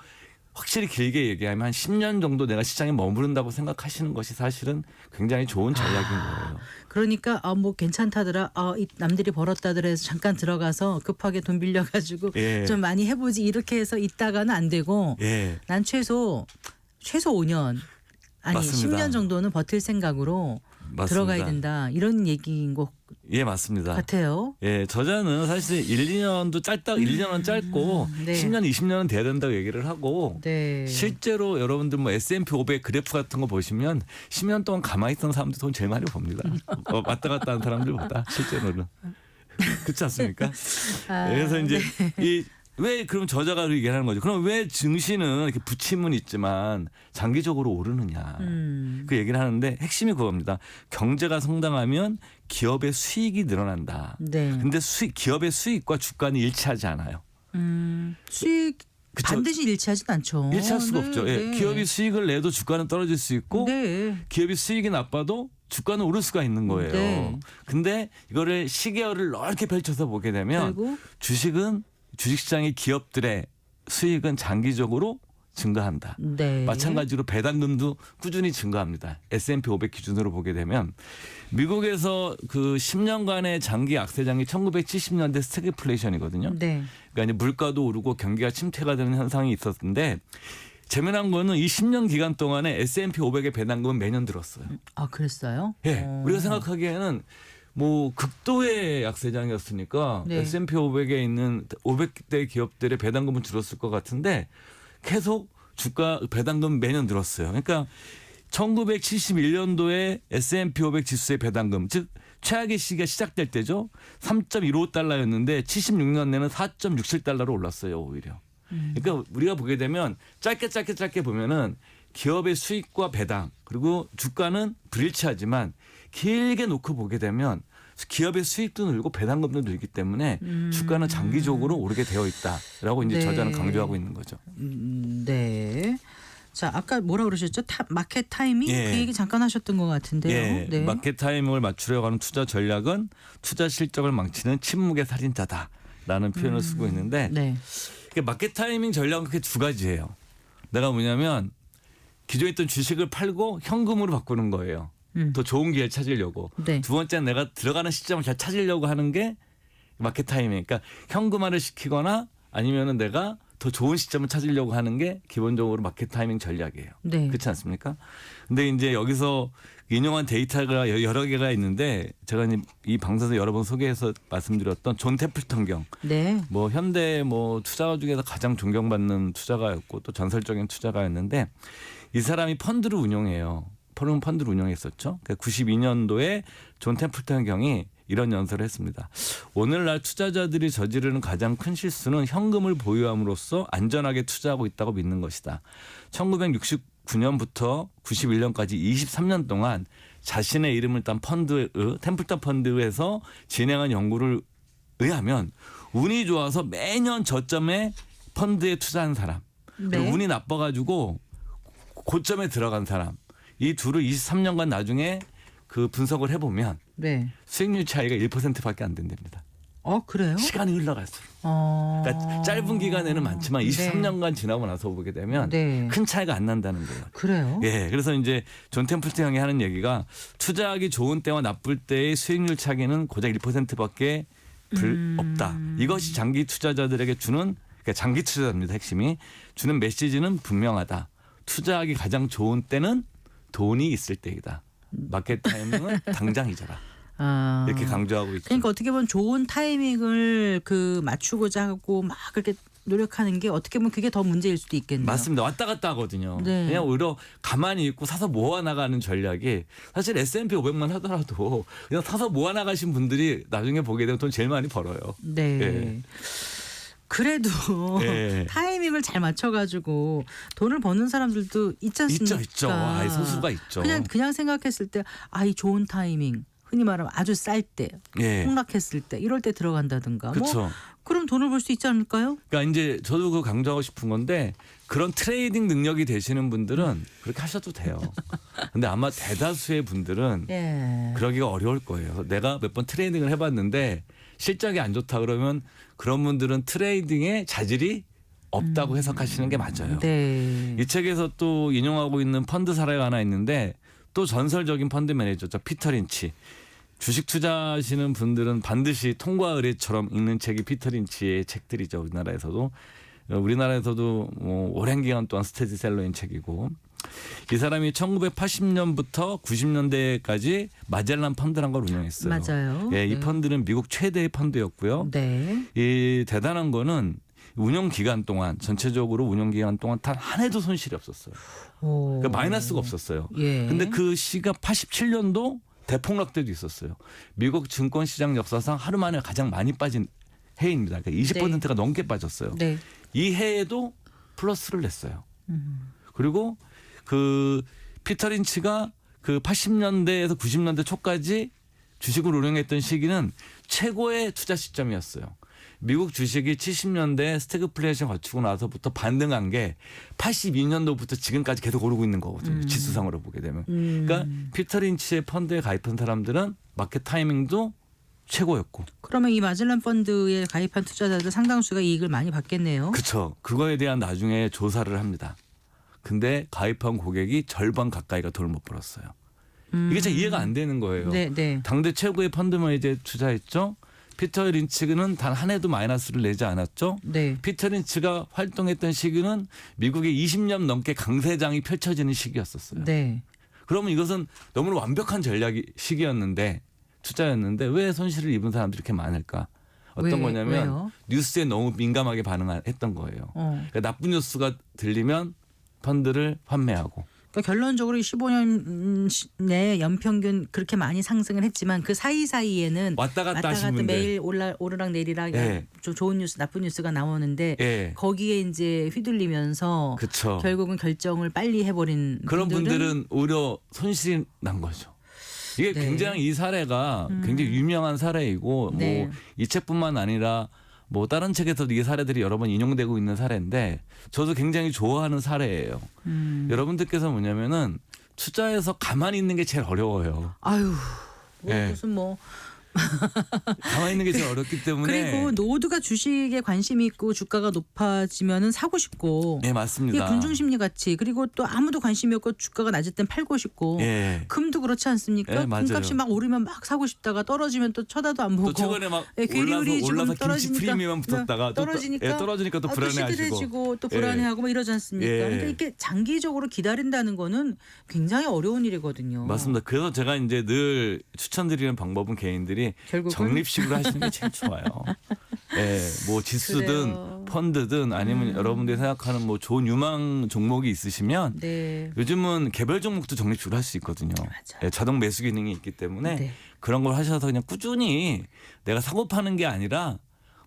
확실히 길게 얘기하면 한 10년 정도 내가 시장에 머무른다고 생각하시는 것이 사실은 굉장히 좋은 전략인 거예요. 그러니까 뭐 괜찮다더라. 이 남들이 벌었다더라 해서 잠깐 들어가서 급하게 돈 빌려가지고 예. 좀 많이 해보지 이렇게 해서 있다가는 안 되고 예. 난 최소 5년 아니 맞습니다. 10년 정도는 버틸 생각으로 맞습니다. 들어가야 된다. 이런 얘기인 것 예, 맞습니다. 같아요. 예, 저자는 사실 1, 2년도 1년은 짧고 네. 10년, 20년은 돼야 된다고 얘기를 하고 네. 실제로 여러분들 뭐 S&P 500 그래프 같은 거 보시면 10년 동안 가만히 있던 사람들 돈 제일 많이 봅니다. 왔다 갔다 하는 사람들보다 실제로는. 그렇지 않습니까? 아, 그래서 이제 이 왜 그럼 저자가 얘기하는 거죠. 그럼 왜 증시는 이렇게 부침은 있지만 장기적으로 오르느냐. 그 얘기를 하는데 핵심이 그겁니다. 경제가 성장하면 기업의 수익이 늘어난다. 네. 근데 기업의 수익과 주가는 일치하지 않아요. 수익 그쵸. 반드시 일치하진 않죠. 일치할 수가 네, 없죠. 예. 네. 기업이 수익을 내도 주가는 떨어질 수 있고 네. 기업이 수익이 나빠도 주가는 오를 수가 있는 거예요. 네. 근데 이거를 시계열을 넓게 펼쳐서 보게 되면 그리고 주식시장의 기업들의 수익은 장기적으로 증가한다. 네. 마찬가지로 배당금도 꾸준히 증가합니다. S&P 500 기준으로 보게 되면 미국에서 그 10년간의 장기 악세장이 1970년대 스태그플레이션이거든요. 네. 그러니까 이제 물가도 오르고 경기가 침체가 되는 현상이 있었는데 재미난 거는 이 10년 기간 동안에 S&P 500의 배당금은 매년 들었어요. 아, 그랬어요? 예. 우리가 생각하기에는 뭐 극도의 약세장이었으니까 네. S&P 500에 있는 500대 기업들의 배당금은 줄었을 것 같은데 계속 주가 배당금 매년 늘었어요. 그러니까 1971년도에 S&P 500 지수의 배당금, 즉 최악의 시기가 시작될 때죠. 3.15달러였는데 76년에는 4.67달러로 올랐어요. 오히려. 그러니까 우리가 보게 되면 짧게 보면은 기업의 수익과 배당 그리고 주가는 불일치하지만 길게 놓고 보게 되면 기업의 수익도 늘고 배당금도 늘기 때문에 주가는 장기적으로 오르게 되어 있다라고 이제 네. 저자는 강조하고 있는 거죠. 네. 자, 아까 뭐라 그러셨죠? 마켓 타이밍? 예. 그 얘기 잠깐 하셨던 것 같은데요. 예, 네. 마켓 타이밍을 맞추려고 하는 투자 전략은 투자 실적을 망치는 침묵의 살인자다라는 표현을 쓰고 있는데 네. 마켓 타이밍 전략은 크게 두 가지예요. 내가 뭐냐면 기존에 있던 주식을 팔고 현금으로 바꾸는 거예요. 더 좋은 기회를 찾으려고. 네. 두 번째는 내가 들어가는 시점을 잘 찾으려고 하는 게 마켓 타이밍. 그러니까 현금화를 시키거나 아니면은 내가 더 좋은 시점을 찾으려고 하는 게 기본적으로 마켓 타이밍 전략이에요. 네. 그렇지 않습니까? 근데 이제 여기서 인용한 데이터가 여러 개가 있는데 제가 이제 이 방송에서 여러 번 소개해서 말씀드렸던 존 태플턴경. 네. 뭐 현대 뭐 투자가 중에서 가장 존경받는 투자가였고 또 전설적인 투자가였는데 이 사람이 펀드를 운용해요. 펀드를 운영했었죠. 92년도에 존 템플턴 경이 이런 연설을 했습니다. 오늘날 투자자들이 저지르는 가장 큰 실수는 현금을 보유함으로써 안전하게 투자하고 있다고 믿는 것이다. 1969년부터 91년까지 23년 동안 자신의 이름을 딴 템플턴 펀드에서 진행한 연구를 의하면 운이 좋아서 매년 저점에 펀드에 투자한 사람 그리고 네. 운이 나빠가지고 고점에 들어간 사람 이 둘을 23년간 나중에 그 분석을 해보면 네. 수익률 차이가 1%밖에 안 된답니다. 그래요? 시간이 흘러갈수록. 그러니까 짧은 기간에는 많지만 23년간 지나고 나서 보게 되면 네. 큰 차이가 안 난다는 거예요. 그래요? 예, 그래서 이제 존 템플턴 형이 하는 얘기가 투자하기 좋은 때와 나쁠 때의 수익률 차이는 고작 1%밖에 없다. 이것이 장기 투자자들에게 주는 그러니까 장기 투자자입니다. 핵심이 주는 메시지는 분명하다. 투자하기 가장 좋은 때는 돈이 있을 때이다. 마켓 타이밍은 당장 잊어라. 이렇게 강조하고 있죠. 그러니까 어떻게 보면 좋은 타이밍을 맞추고자 하고 막 그렇게 노력하는 게 어떻게 보면 그게 더 문제일 수도 있겠네요. 맞습니다. 왔다 갔다 하거든요. 네. 그냥 오히려 가만히 있고 사서 모아나가는 전략이 사실 S&P 500만 하더라도 그냥 사서 모아나가신 분들이 나중에 보게 되면 돈 제일 많이 벌어요. 네. 예. 그래도 예. 타이밍을 잘 맞춰가지고 돈을 버는 사람들도 있지 않습니까? 있죠. 소수가 있죠. 그냥 생각했을 때 이 좋은 타이밍. 흔히 말하면 아주 쌀 때, 예. 폭락했을 때, 이럴 때 들어간다든가. 그렇죠. 그럼 돈을 벌 수 있지 않을까요? 그러니까 이제 저도 그거 강조하고 싶은 건데 그런 트레이딩 능력이 되시는 분들은 그렇게 하셔도 돼요. 근데 아마 대다수의 분들은 예. 그러기가 어려울 거예요. 내가 몇 번 트레이딩을 해봤는데 실적이 안 좋다 그러면 그런 분들은 트레이딩에 자질이 없다고 해석하시는 게 맞아요. 네. 이 책에서 또 인용하고 있는 펀드 사례가 하나 있는데 또 전설적인 펀드 매니저죠. 피터 린치. 주식 투자하시는 분들은 반드시 통과 의례처럼 읽는 책이 피터 린치의 책들이죠. 우리나라에서도 뭐 오랜 기간 동안 스테디셀러인 책이고 이 사람이 1980년부터 90년대까지 마젤란 펀드란 걸 운영했어요. 맞아요. 예, 이 네. 펀드는 미국 최대의 펀드였고요. 네. 이 대단한 거는 운영 기간 동안 전체적으로 운영 기간 동안 단 한 해도 손실이 없었어요. 그러니까 마이너스가 없었어요. 예. 근데 그 시가 87년도 대폭락 때도 있었어요. 미국 증권시장 역사상 하루 만에 가장 많이 빠진 해입니다. 그러니까 20%가 넘게 빠졌어요. 네. 이 해에도 플러스를 냈어요. 그리고 그 피터 린치가 그 80년대에서 90년대 초까지 주식을 운영했던 시기는 최고의 투자 시점이었어요. 미국 주식이 70년대 스태그플레이션 거치고 나서부터 반등한 게 82년도부터 지금까지 계속 오르고 있는 거거든요. 지수상으로 보게 되면. 그러니까 피터 린치의 펀드에 가입한 사람들은 마켓 타이밍도 최고였고. 그러면 이 마젤란 펀드에 가입한 투자자들 상당수가 이익을 많이 받겠네요. 그렇죠. 그거에 대한 나중에 조사를 합니다. 근데 가입한 고객이 절반 가까이가 돈을 못 벌었어요. 이게 잘 이해가 안 되는 거예요. 네, 네. 당대 최고의 펀드만 이제 투자했죠. 피터 린치는 단 한 해도 마이너스를 내지 않았죠. 네. 피터 린치가 활동했던 시기는 미국의 20년 넘게 강세장이 펼쳐지는 시기였었어요. 네. 그러면 이것은 너무나 완벽한 전략이 시기였는데 투자였는데 왜 손실을 입은 사람들이 이렇게 많을까? 어떤 거냐면 왜요? 뉴스에 너무 민감하게 반응했던 거예요. 그러니까 나쁜 뉴스가 들리면 펀드를 환매하고. 그러니까 결론적으로 15년 내 연평균 그렇게 많이 상승을 했지만 그 사이사이에는 왔다 갔다 하신 분들. 매일 오르락 내리락 예. 좀 좋은 뉴스 나쁜 뉴스가 나오는데 예. 거기에 이제 휘둘리면서 그쵸. 결국은 결정을 빨리 해버린 그런 분들은 오히려 손실이 난 거죠. 이게 네. 굉장히 이 사례가 굉장히 유명한 사례이고 네. 뭐 이 책뿐만 아니라 뭐 다른 책에서도 이 사례들이 여러 번 인용되고 있는 사례인데 저도 굉장히 좋아하는 사례예요. 여러분들께서 뭐냐면은 투자해서 가만히 있는 게 제일 어려워요. 아유 예. 무슨 뭐 가만히 있는 게 제일 어렵기 때문에. 그리고 모두가 주식에 관심이 있고 주가가 높아지면은 사고 싶고 네, 이게 맞습니다. 군중심리 같이 그리고 또 아무도 관심이 없고 주가가 낮을 땐 팔고 싶고 예. 금도 그렇지 않습니까? 예, 맞아요. 금값이 막 오르면 막 사고 싶다가 떨어지면 또 쳐다도 안 보고 또 최근에 막 예, 괴리율이 지금 올라서 김치 떨어지니까 프리미엄 붙었다가 떨어지니까 또 또 불안해하시고. 시들해지고 또 예. 불안해하고 뭐 이러지 않습니까? 예. 그러니까 이렇게 장기적으로 기다린다는 거는 굉장히 어려운 일이거든요. 맞습니다. 그래서 제가 이제 늘 추천드리는 방법은 개인들이 결국은? 적립식으로 하시는 게 제일 좋아요. 예, 뭐 지수든 그래요. 펀드든 아니면 여러분들이 생각하는 뭐 좋은 유망 종목이 있으시면 네. 요즘은 개별 종목도 적립식으로 할 수 있거든요. 맞아요. 예, 자동 매수 기능이 있기 때문에 네. 그런 걸 하셔서 그냥 꾸준히 내가 사고 파는 게 아니라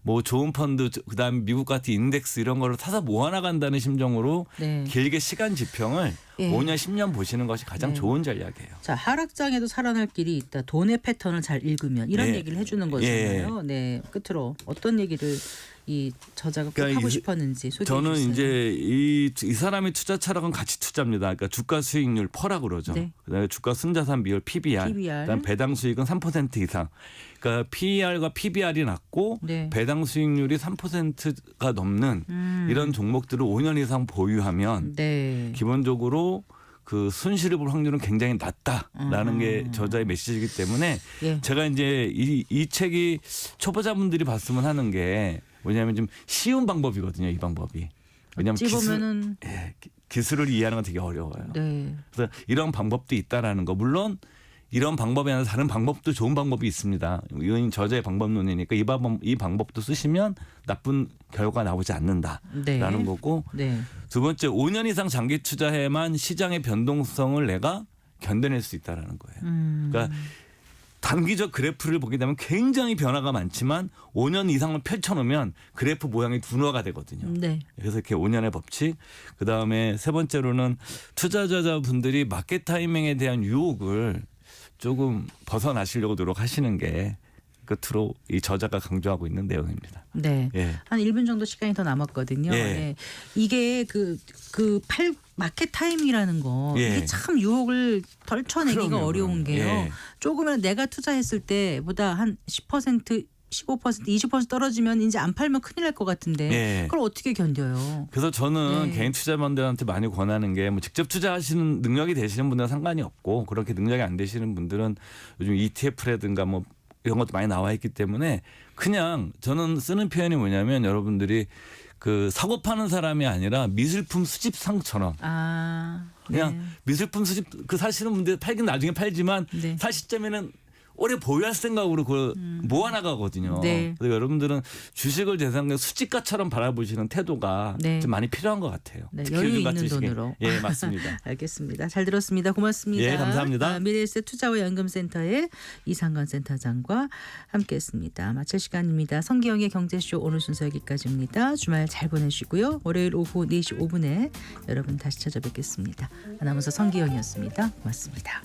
뭐 좋은 펀드 그다음에 미국 같은 인덱스 이런 거를 사서 모아나간다는 심정으로 네. 길게 시간 지평을 예. 5년 10년 보시는 것이 가장 네. 좋은 전략이에요. 자, 하락장에도 살아날 길이 있다. 돈의 패턴을 잘 읽으면 이런 예. 얘기를 해주는 거잖아요. 네, 끝으로 어떤 얘기를 이 저자가 꼭 그러니까 하고 이- 싶었는지 소개해 저는 주세요. 이제 이 사람의 투자 철학은 가치 투자입니다. 그러니까 주가 수익률 퍼라고 그러죠. 네. 그다음에 주가 순자산 비율 PBR, 그다음 배당 수익은 3% 이상. 그러니까 PER과 PBR이 낮고 네. 배당 수익률이 3%가 넘는 이런 종목들을 5년 이상 보유하면 네. 기본적으로 그 손실을 볼 확률은 굉장히 낮다라는 게 저자의 메시지이기 때문에 예. 제가 이제 이 책이 초보자분들이 봤으면 하는 게 뭐냐면 좀 쉬운 방법이거든요. 이 방법이. 왜냐하면 어찌 보면은 기술을 이해하는 건 되게 어려워요. 네. 그래서 이런 방법도 있다라는 거. 물론 이런 방법이 아니라 다른 방법도 좋은 방법이 있습니다. 이건 저자의 방법론이니까 이 방법도 쓰시면 나쁜 결과가 나오지 않는다라는 네. 거고. 네. 두 번째 5년 이상 장기 투자해만 시장의 변동성을 내가 견뎌낼 수 있다라는 거예요. 그러니까 단기적 그래프를 보게 되면 굉장히 변화가 많지만 5년 이상을 펼쳐놓으면 그래프 모양이 둔화가 되거든요. 네. 그래서 이렇게 5년의 법칙. 그다음에 세 번째로는 투자자분들이 마켓 타이밍에 대한 유혹을 조금 벗어나시려고 노력하시는 게 끝으로 이 저자가 강조하고 있는 내용입니다. 네. 예. 한 1분 정도 시간이 더 남았거든요. 예. 네. 이게 마켓 타임이라는 거 예. 이게 참 유혹을 덜쳐내기가 그럼요, 어려운 게요. 예. 조금이라도 내가 투자했을 때보다 한 10%, 15%, 20% 떨어지면 이제 안 팔면 큰일 날 것 같은데 예. 그걸 어떻게 견뎌요? 그래서 저는 네. 개인 투자자분들한테 많이 권하는 게 뭐 직접 투자하시는 능력이 되시는 분들은 상관이 없고 그렇게 능력이 안 되시는 분들은 요즘 ETF라든가 뭐 이런 것도 많이 나와 있기 때문에 그냥 저는 쓰는 표현이 뭐냐면 여러분들이 그 사고 파는 사람이 아니라 미술품 수집상처럼 아, 그냥 네. 미술품 수집 그 사시는 분들 팔긴 나중에 팔지만 네. 살 시점에는 오래 보유할 생각으로 그걸 모아나가거든요. 네. 그래서 여러분들은 주식을 대상으로 수집가처럼 바라보시는 태도가 네. 좀 많이 필요한 것 같아요. 네, 특히 여유 요즘 있는 같은 시기에. 돈으로. 예, 맞습니다. 알겠습니다. 잘 들었습니다. 고맙습니다. 예, 감사합니다. 미래에셋 투자와 연금센터의 이상관 센터장과 함께했습니다. 마칠 시간입니다. 성기영의 경제쇼 오늘 순서 여기까지입니다. 주말 잘 보내시고요. 월요일 오후 4시 5분에 여러분 다시 찾아뵙겠습니다. 아나운서 성기영이었습니다. 고맙습니다.